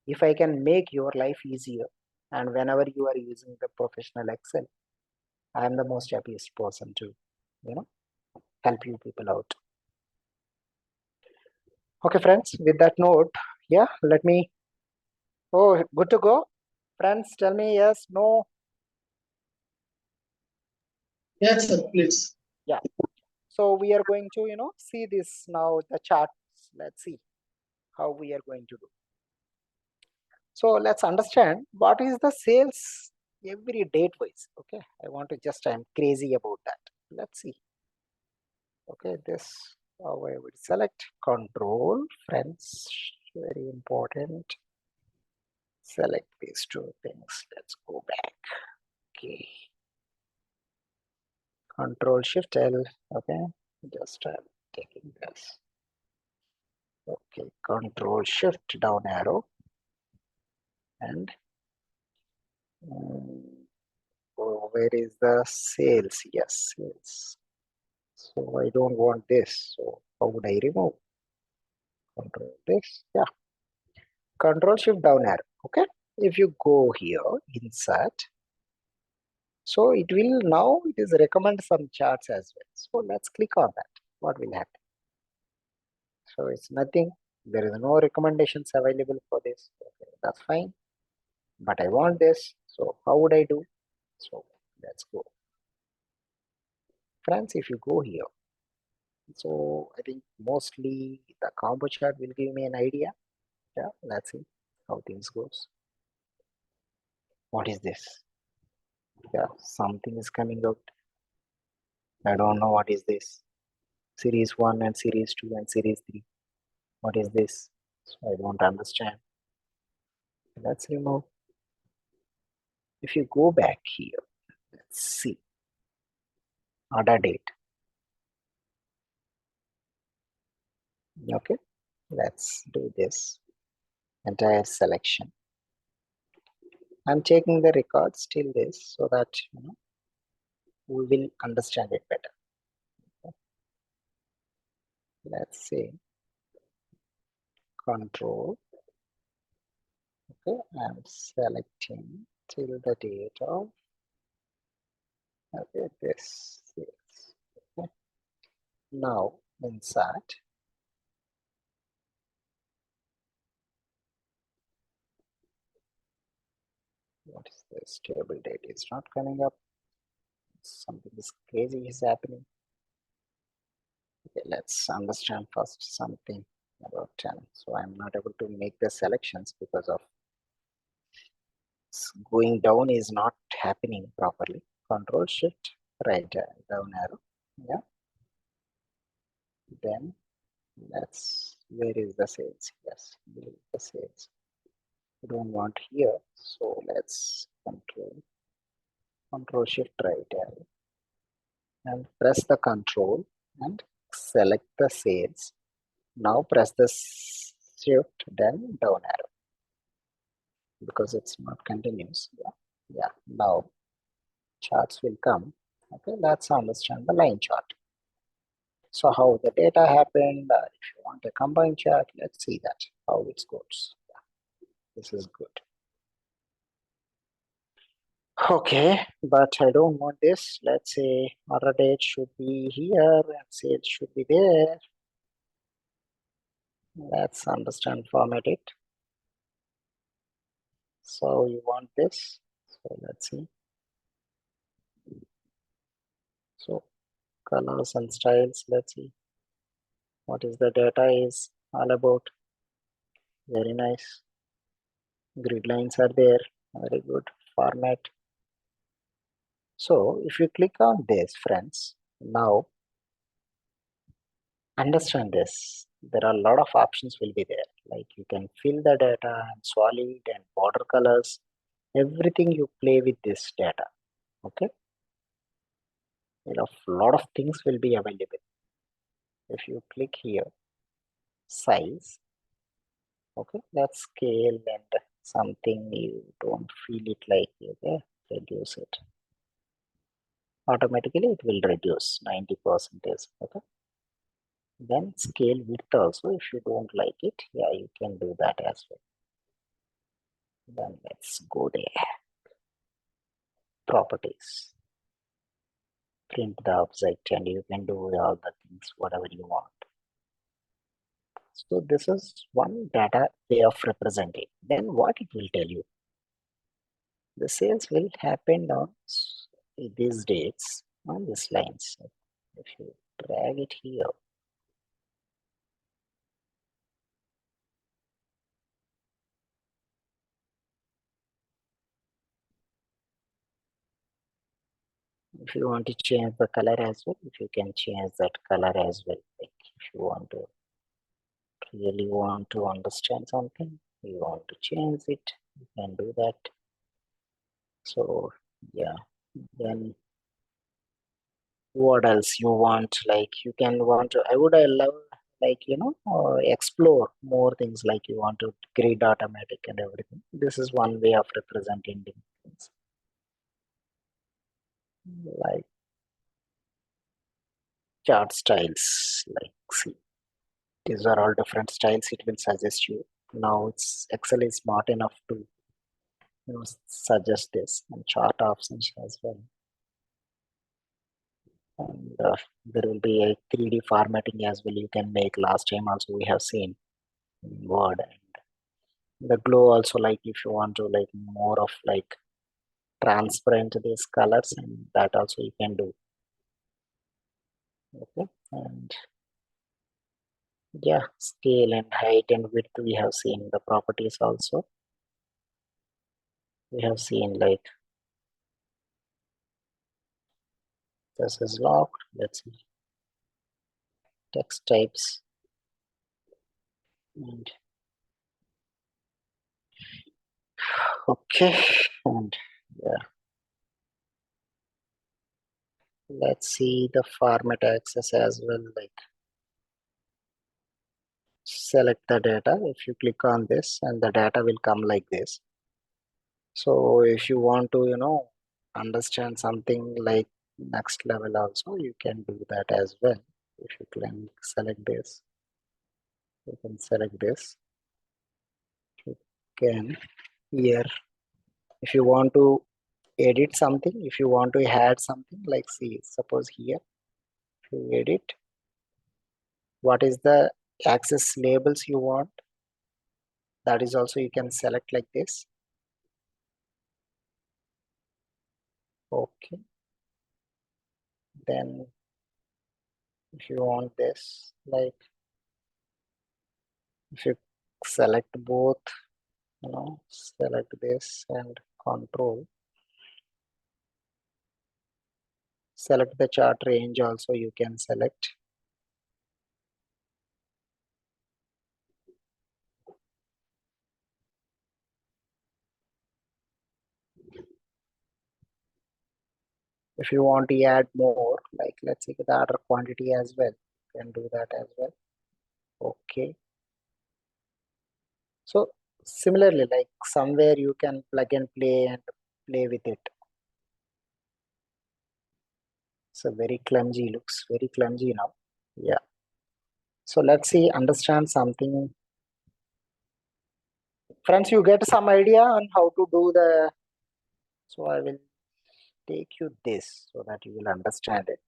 If I can make your life easier, and whenever you are using the professional Excel, I am the most happiest person to, help you people out. Okay, friends, with that note, yeah, let me, oh, good to go. Friends, tell me yes, no. Yes, sir. Please. Yeah. So we are going to, see this now, the charts. Let's see how we are going to do. So let's understand what is the sales every date wise. Okay, I want to just, I'm crazy about that. Let's see. Okay, this how I would select control, friends, very important. Select these two things. Let's go back. Okay, control shift L. Okay, just taking this. Okay, control shift down arrow and oh, where is the sales? Yes, sales. So I don't want this. So how would I remove? Control this. Yeah. Control shift down arrow. Okay. If you go here, insert. So it will now it is recommend some charts as well. So let's click on that. What will happen? So it's nothing. There is no recommendations available for this. Okay, that's fine. But I want this. So how would I do? So let's go. Friends, if you go here, so I think mostly the combo chart will give me an idea. Yeah, let's see how things goes. What is this? Yeah, something is coming out. I don't know what is this. Series 1 and series 2 and series 3. What is this? So I don't understand. Let's remove. If you go back here, let's see. order date. Okay, let's do this entire selection. I'm taking the records till this so that we will understand it better. Okay. Let's say control. Okay, I'm selecting till the date of this. Yes. Okay. Now insert. What is this? Table date is not coming up. Something is crazy is happening. Okay, let's understand first something about 10. So I'm not able to make the selections because of going down is not happening properly. Control shift right down arrow. Yeah. Then let's, where is the sales? Yes, where is the sales? We don't want here. So let's control shift right arrow and press the control and select the sales. Now press the shift then down arrow because it's not continuous. Yeah. Now charts will come. Okay, let's understand the line chart. So how the data happened. If you want a combined chart, let's see that how it goes. Yeah, this is good. Okay, but I don't want this. Let's say order date should be here and sales should be there. Let's understand format it. So you want this. So let's see. So colors and styles. Let's see what is the data is all about. Very nice. Grid lines are there. Very good format. So if you click on this, friends, now understand this. There are a lot of options will be there. Like you can fill the data and solid and border colors. Everything you play with this data. Okay. A lot of things will be available. If you click here, size. Okay, let's scale and something you don't feel it like okay, reduce it. Automatically it will reduce 90%. Okay. Then scale width also, if you don't like it, yeah, you can do that as well. Then let's go there. Properties. Print the object and you can do all the things, whatever you want. So this is one data way of representing. Then what it will tell you? The sales will happen on these dates on these lines. If you drag it here, if you want to change the color as well, if you can change that color as well. Like if you want to really want to understand something, you want to change it, you can do that. So yeah, then what else you want? Like you can want to, I would love like explore more things, like you want to grid automatic and everything. This is one way of representing things. Like chart styles, like see, these are all different styles it will suggest you. Now it's Excel is smart enough to suggest this, and chart options as well. And there will be a 3D formatting as well you can make. Last time also we have seen in Word. And the glow also, like if you want to like more of like transparent these colors, and that also you can do. Okay, and yeah, scale and height and width we have seen. The properties also we have seen, like this is locked. Let's see text types, and okay, and yeah, Let's see the format access as well, like select the data. If you click on this and the data will come like this. So if you want to, understand something like next level also, you can do that as well. If you can select this, you can select this. You can here, if you want to edit something, if you want to add something, like see, suppose here, if you edit, what is the access labels you want? That is also you can select like this. Okay. Then if you want this, like if you select both, select this and control, select the chart range also you can select. If you want to add more, like let's see the order quantity as well, you can do that as well. Okay. So similarly, like somewhere you can plug and play and play with it. So very clumsy, looks very clumsy now. Yeah. So let's see, understand something. Friends, you get some idea on how to do the, so I will take you this so that you will understand it.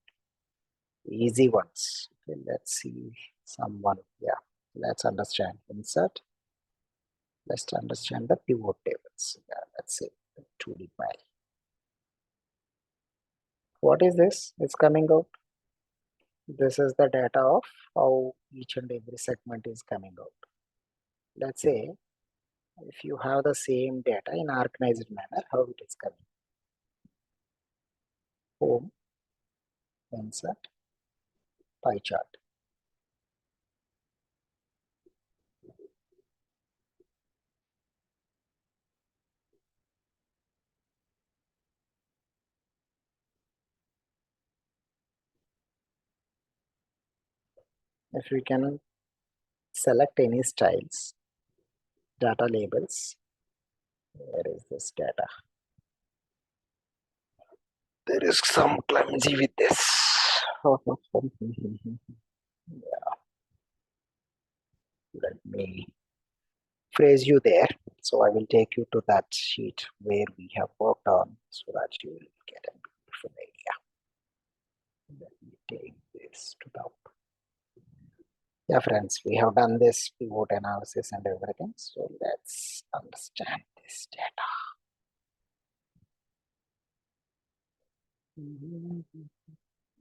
Easy ones. Okay, let's see someone. Yeah, let's understand. Insert. Let's understand the pivot tables. Yeah, let's see 2D file. What is this? It's coming out. This is the data of how each and every segment is coming out. Let's say if you have the same data in organized manner, how it is coming. Home, insert, pie chart. If we can select any styles, data labels, where is this data? There is some clumsy with this. Yeah. Let me phrase you there. So I will take you to that sheet where we have worked on so that you will get a beautiful idea. Let me take this to the Yeah, friends, we have done this pivot analysis and everything. So let's understand this data.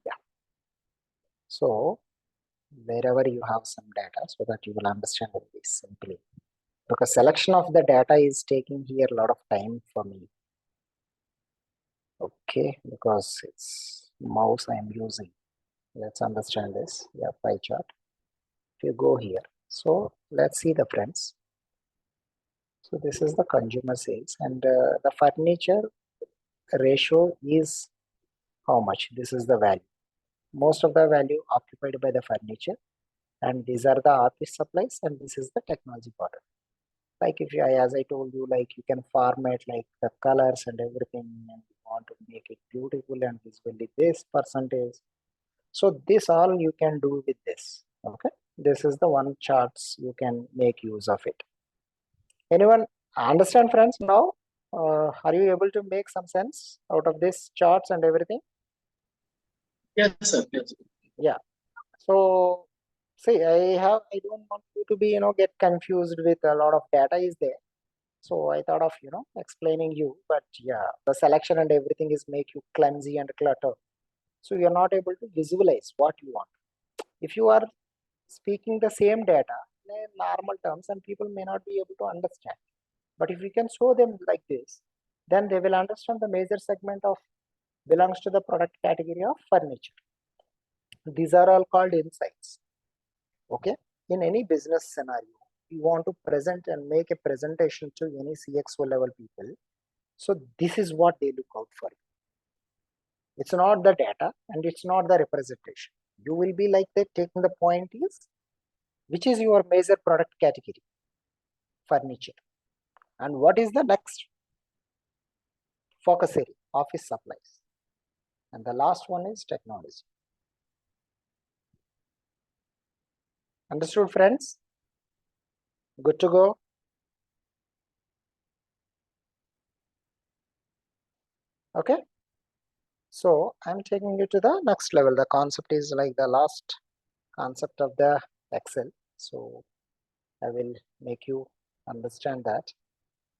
Yeah. So wherever you have some data, so that you will understand it simply. Because selection of the data is taking here a lot of time for me. Okay, because it's mouse I am using. Let's understand this. Yeah, pie chart. If you go here, so let's see the friends. So this is the consumer sales, and the furniture ratio is how much? This is the value. Most of the value occupied by the furniture, and these are the office supplies, and this is the technology part. Like if you, as I told you, like you can format like the colors and everything, and you want to make it beautiful and visually this percentage. So this all you can do with this. Okay, this is the one charts you can make use of it. Anyone understand, friends? Now, are you able to make some sense out of this charts and everything? Yes, sir. Yes. Yeah. So see, I don't want you to be, get confused with a lot of data is there. So I thought of, explaining you, but yeah, the selection and everything is make you clumsy and clutter. So you're not able to visualize what you want. If you are speaking the same data in normal terms, and people may not be able to understand. But if we can show them like this, then they will understand the major segment of belongs to the product category of furniture. These are all called insights. Okay. In any business scenario, you want to present and make a presentation to any CXO level people. So this is what they look out for. It's not the data and it's not the representation. You will be like that taking the point is, which is your major product category? Furniture. And what is the next focus area? Office supplies. And the last one is technology. Understood, friends? Good to go? Okay. So I'm taking you to the next level. The concept is like the last concept of the Excel. So I will make you understand that.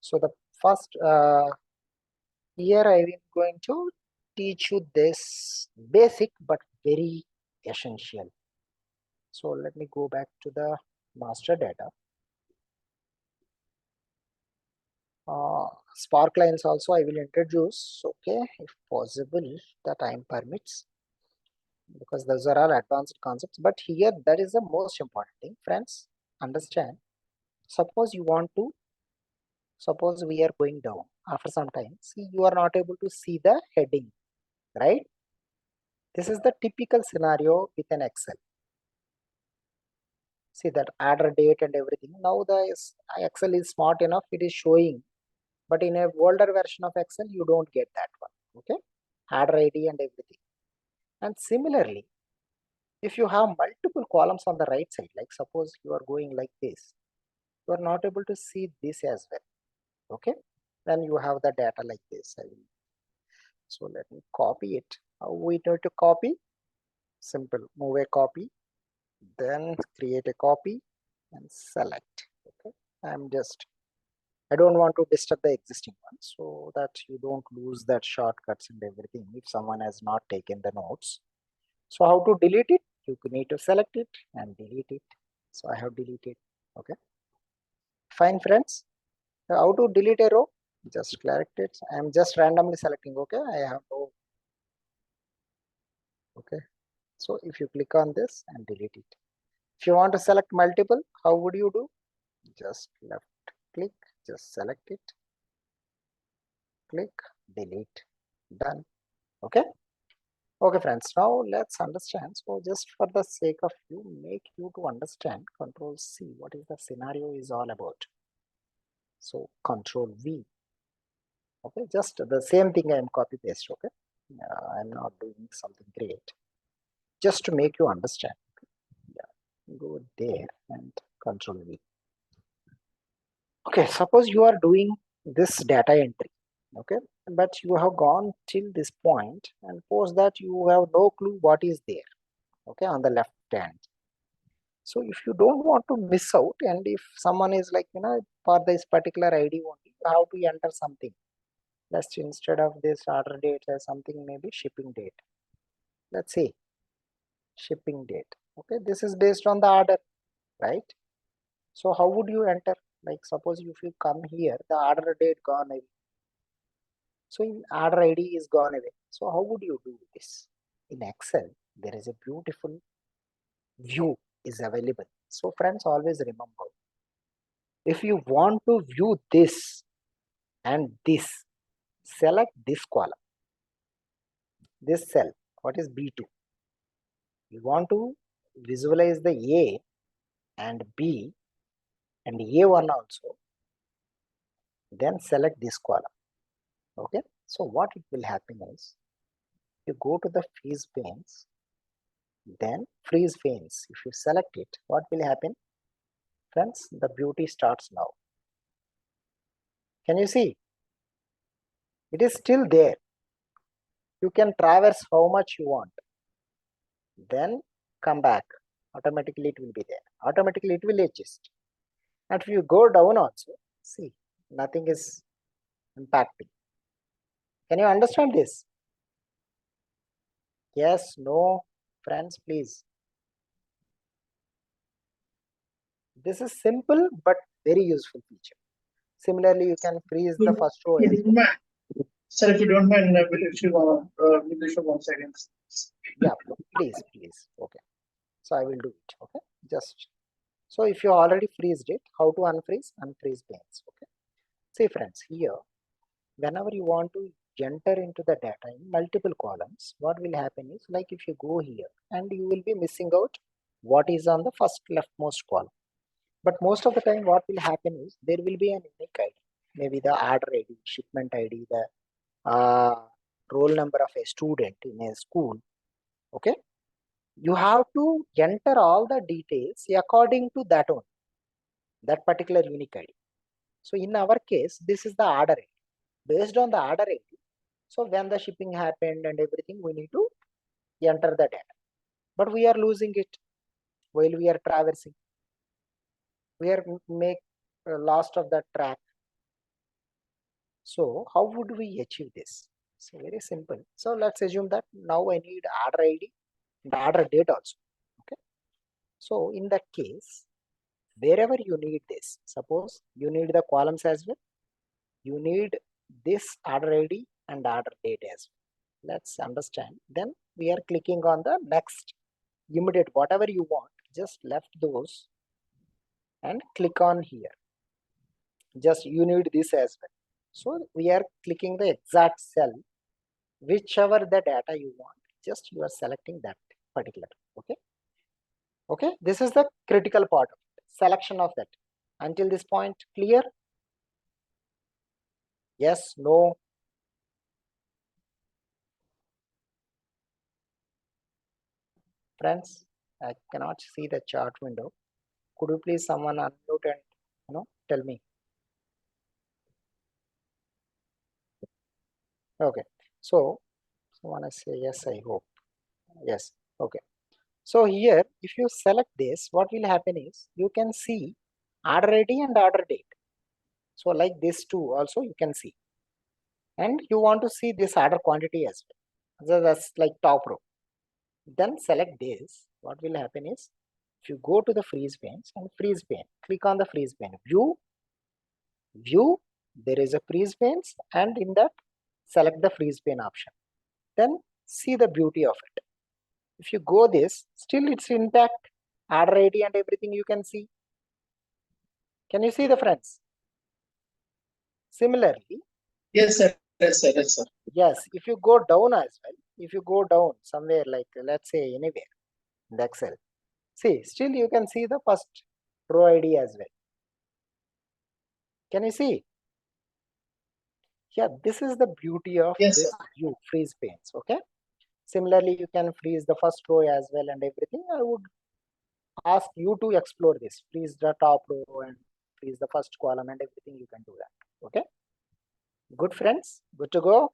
So the first here I am going to teach you this basic but very essential. So let me go back to the master data. Spark lines also I will introduce, okay, if possible, the time permits, because those are all advanced concepts. But here that is the most important thing, friends. Understand. Suppose you want to, suppose we are going down after some time. See, you are not able to see the heading, right? This is the typical scenario with an Excel. See that order date and everything. Now the Excel is smart enough, it is showing, but in a older version of Excel, you don't get that one. Okay, order ID and everything. And similarly, if you have multiple columns on the right side, like suppose you are going like this, you are not able to see this as well. Okay, then you have the data like this. So let me copy it. How we need to copy? Simple. Move a copy, then create a copy and select. Okay, I don't want to disturb the existing one so that you don't lose that shortcuts and everything if someone has not taken the notes. So how to delete it? You need to select it and delete it. So I have deleted. Okay. Fine, friends. How to delete a row? Just select it. I am just randomly selecting. Okay. I have no. Okay. So if you click on this and delete it. If you want to select multiple, how would you do? Just left click, just select it, click, delete, done. Okay. Okay, friends, now let's understand. So just for the sake of you, make you to understand, Control C, what is the scenario is all about. So Control V. Okay, just the same thing I am copy paste. Okay, I'm not doing something great. Just to make you understand. Yeah, go there and Control V. Okay, suppose you are doing this data entry. Okay, but you have gone till this point and post that you have no clue what is there. Okay, on the left hand. So if you don't want to miss out, and if someone is like, for this particular ID only, you have to enter something. Let's instead of this order date as something, maybe shipping date. Let's see, shipping date. Okay, this is based on the order, right? So how would you enter? Like suppose if you come here, the order date gone away. So in order ID is gone away. So how would you do this? In Excel, there is a beautiful view is available. So friends, always remember, if you want to view this and this, select this column, this cell. What is B2? You want to visualize the A and B and A1 also, then select this column. Okay, so what it will happen is, you go to the freeze panes, then freeze panes. If you select it, what will happen? Friends, the beauty starts now. Can you see? It is still there. You can traverse how much you want. Then come back. Automatically it will be there. Automatically it will adjust. And if you go down also, see, nothing is impacting. Can you understand this? Yes, no, friends, please. This is simple but very useful feature. Similarly, you can freeze the first row as well. Sir, if you don't mind, if you want 1 second. Yeah, please. Okay. So I will do it. Okay. Just so if you already freezed it, how to unfreeze? Unfreeze panes. Okay. See, friends, here, whenever you want to enter into the data in multiple columns, what will happen is, like if you go here and you will be missing out what is on the first leftmost column. But most of the time what will happen is there will be an unique ID, maybe the order ID, shipment ID, the roll number of a student in a school. Okay, you have to enter all the details according to that one, that particular unique ID. So in our case, this is the order ID. Based on the order ID, so when the shipping happened and everything, we need to enter the data. But we are losing it while we are traversing. We are make lost of that track. So how would we achieve this? So very simple. So let's assume that now I need order ID and order date also. Okay. So in that case, wherever you need this, suppose you need the columns as well, you need this order ID and order date as well. Let's understand. Then we are clicking on the next immediate, whatever you want, just left those and click on here. Just you need this as well. So we are clicking the exact cell, whichever the data you want, just you are selecting that particular. Okay. Okay. This is the critical part of it, selection of that. Until this point, clear? Yes, no? Friends, I cannot see the chart window. Could you please someone unmute and tell me? Okay. So someone say yes, I hope. Yes. Okay. So here, if you select this, what will happen is you can see order ID and order date. So like this too also you can see. And you want to see this order quantity as well. So that's like top row. Then select this. What will happen is, if you go to the freeze panes and freeze pane, click on the freeze pane. View, there is a freeze panes, and in that select the freeze pane option. Then see the beauty of it. If you go this, still it's intact. Order ID and everything you can see. Can you see the friends? Similarly, Yes, sir. Yes, sir. Yes, sir. yes, if you go down as well, if you go down somewhere like let's say anywhere in the Excel, see, still you can see the first row ID as well. Can you see? Yeah, this is the beauty of Yes, this sir. view freeze panes. Okay. Similarly, you can freeze the first row as well and everything. I would ask you to explore this. Freeze the top row and freeze the first column and everything. You can do that. Okay. Good friends. Good to go.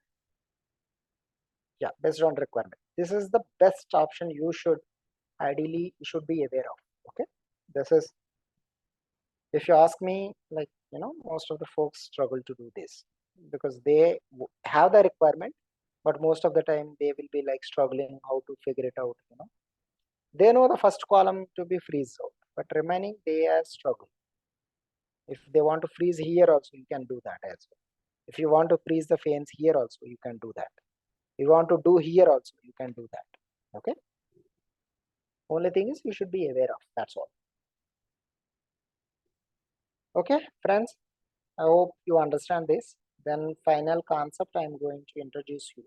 Yeah, based on requirement. This is the best option you should ideally be aware of. Okay. This is, if you ask me, like, most of the folks struggle to do this because they have the requirement, but most of the time they will be like struggling how to figure it out. They know the first column to be freeze out, but remaining they are struggling. If they want to freeze here also, you can do that as well. If you want to freeze the fans here also, you can do that. If you want to do here also, you can do that. Okay. Only thing is you should be aware of. That's all. Okay, friends. I hope you understand this. Then final concept, I'm going to introduce you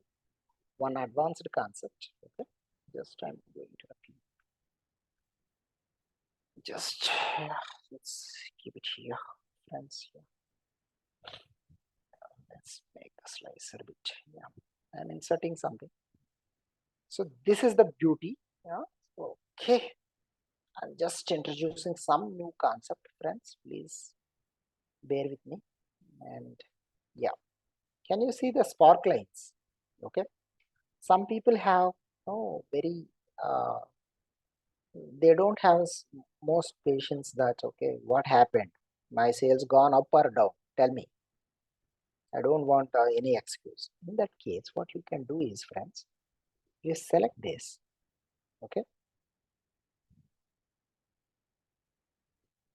one advanced concept. Okay, just I'm going to repeat. Just let's keep it here, friends. Here. Let's make the slicer a bit. Yeah, I'm inserting something. So this is the beauty. Yeah. Okay, I'm just introducing some new concept, friends. Please bear with me. And yeah, can you see the spark lines? Okay, some people have very they don't have most patients that okay, what happened, my sales gone up or down, tell me. I don't want any excuse. In that case, what you can do is, friends, you select this. Okay,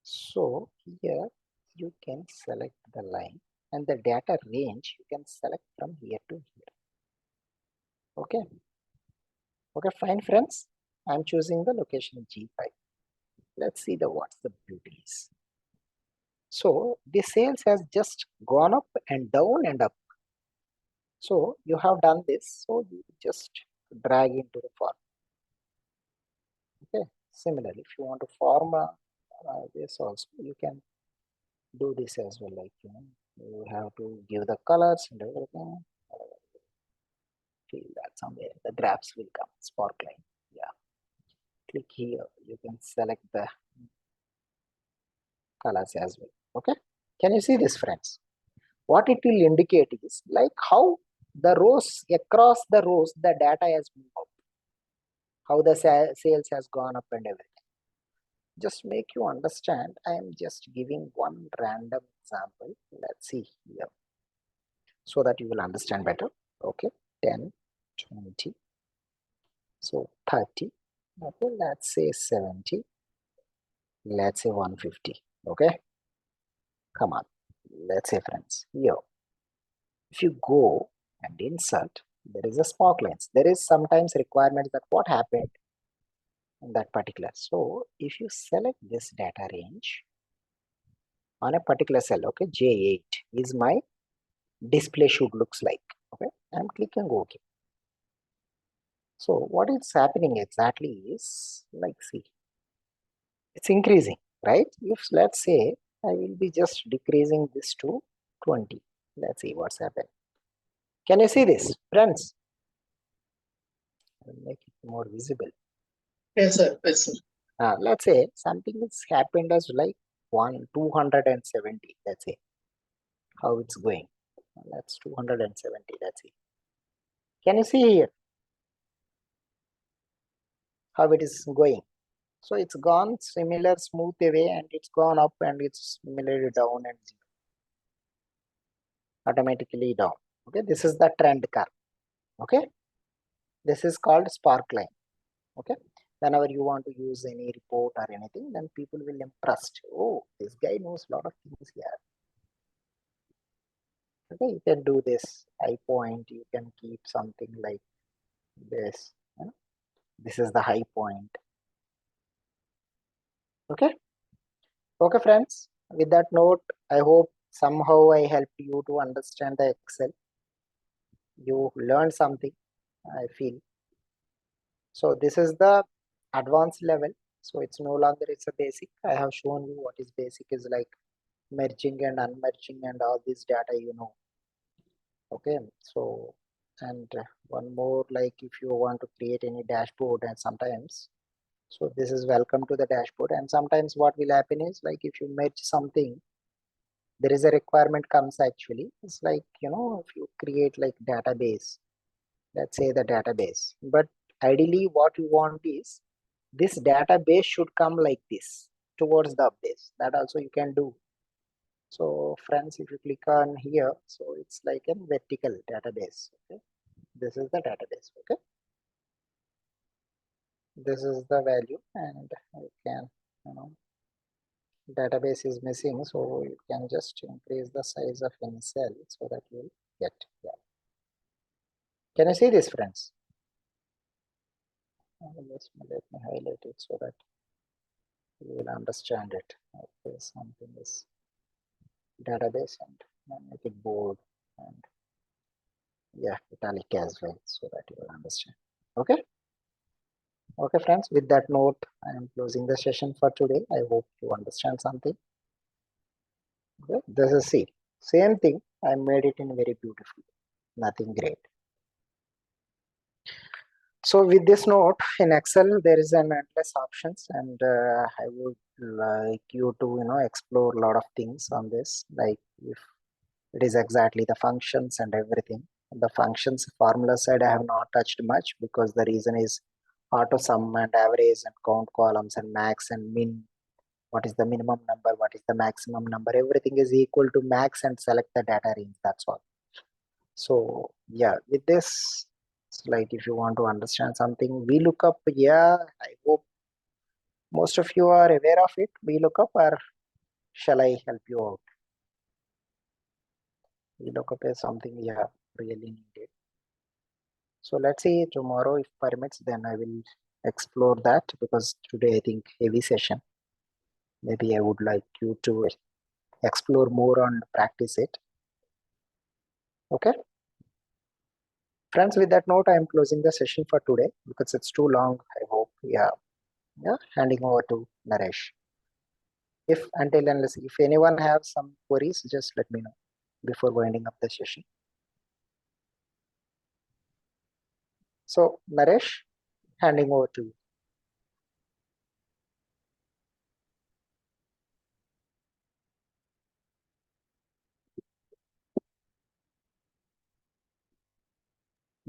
so here you can select the line and the data range you can select from here to here. Okay, okay, fine, friends. I'm choosing the location G5. Let's see the what's the beauties. So the sales has just gone up and down and up. So you have done this, so you just drag into the form. Okay, similarly, if you want to form this also, you can do this as well. Like, you have to give the colors and everything. Feel that somewhere the graphs will come, sparkling. Yeah, click here, you can select the colors as well. Okay, can you see this, friends? What it will indicate is like how the rows, across the rows, the data has moved up, how the sales has gone up and everything. Just make you understand, I am just giving one random example. Let's see here, so that you will understand better. Okay, 10, 20, so 30, okay, let's say 70, let's say 150. Okay, come on, let's say, friends, here if you go and insert, there is a sparklines. There is sometimes requirement that what happened in that particular. So if you select this data range on a particular cell, okay, J8 is my display should looks like. Okay, I'm clicking OK. So what is happening exactly is like, see, it's increasing, right? If let's say I will be just decreasing this to 20. Let's see what's happened. Can you see this, friends? I'll make it more visible. Yes, sir. Yes, sir. Let's say something is happened as like 270. Let's say how it's going. That's 270. Let's see. Can you see here how it is going? So it's gone similar smooth away, and it's gone up, and it's similarly down and automatically down. Okay, this is the trend curve. Okay, this is called sparkline. Okay, whenever you want to use any report or anything, then people will impressed. Oh, this guy knows a lot of things here. Okay, you can do this high point, you can keep something like this. This is the high point. Okay, okay, friends, with that note, I hope somehow I helped you to understand the Excel. You learned something, I feel. So this is the advanced level. So it's no longer it's a basic. I have shown you what is basic is like merging and unmerging and all this data. Okay, so and one more, like if you want to create any dashboard, and sometimes, so this is welcome to the dashboard, and sometimes what will happen is like if you merge something, there is a requirement comes actually. It's like, if you create like database, let's say the database, but ideally what you want is this database should come like this towards the base. That also you can do. So friends, if you click on here, so it's like a vertical database. Okay, this is the database. Okay, this is the value, and you can, database is missing, so you can just increase the size of any cell so that you will get. Yeah. Can you see this, friends? Let me highlight it so that you will understand it. Okay, something is database, and make it bold, and yeah, italic as well, so that you will understand. Okay. Okay, friends, with that note, I am closing the session for today. I hope you understand something. Okay, this is see, same thing. I made it in very beautiful, nothing great. So with this note, in Excel, there is an endless options, and I would like you to, explore a lot of things on this, like if it is exactly the functions and everything. The functions formula side, I have not touched much because the reason is auto sum and average and count columns and max and min. What is the minimum number? What is the maximum number? Everything is equal to max and select the data range. That's all. So yeah, with this, like if you want to understand something, VLOOKUP, yeah, I hope most of you are aware of it. VLOOKUP, or shall I help you out? VLOOKUP is something, yeah, really needed. So let's see tomorrow, if permits, then I will explore that, because today I think heavy session. Maybe I would like you to explore more and practice it. Okay. Friends, with that note, I am closing the session for today because it's too long. I hope. Yeah. Handing over to Naresh. If until unless if anyone has some queries, just let me know before winding up the session. So Naresh, handing over to you.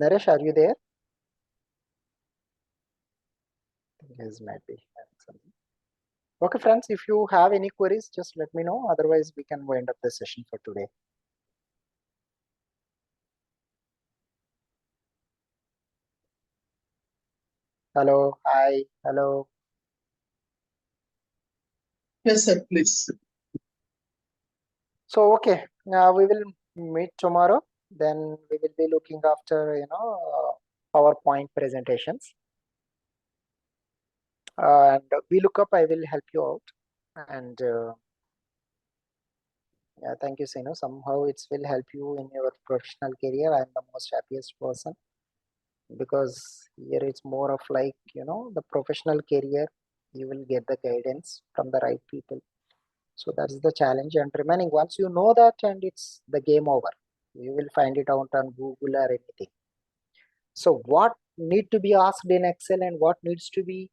Naresh, are you there? Yes, might be. Okay, friends, if you have any queries, just let me know. Otherwise, we can wind up the session for today. Hello, hi, hello. Yes, sir, please. So, okay, we will meet tomorrow. Then we will be looking after, PowerPoint presentations. And we look up, I will help you out. And yeah, thank you, Sinu. Somehow it will help you in your professional career. I'm the most happiest person because here it's more of like, the professional career, you will get the guidance from the right people. So that's the challenge. And remaining, once you know that, and it's the game over, you will find it out on Google or anything. So what need to be asked in Excel and what needs to be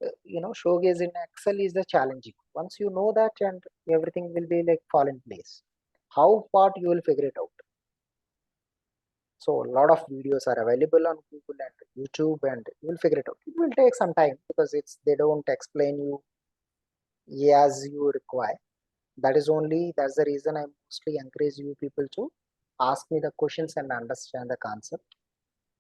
showcased in Excel is the challenging. Once you know that, and everything will be like fall in place. How part you will figure it out. So a lot of videos are available on Google and YouTube, and you will figure it out. It will take some time because they don't explain you as you require. That's the reason I mostly encourage you people to ask me the questions and understand the concept.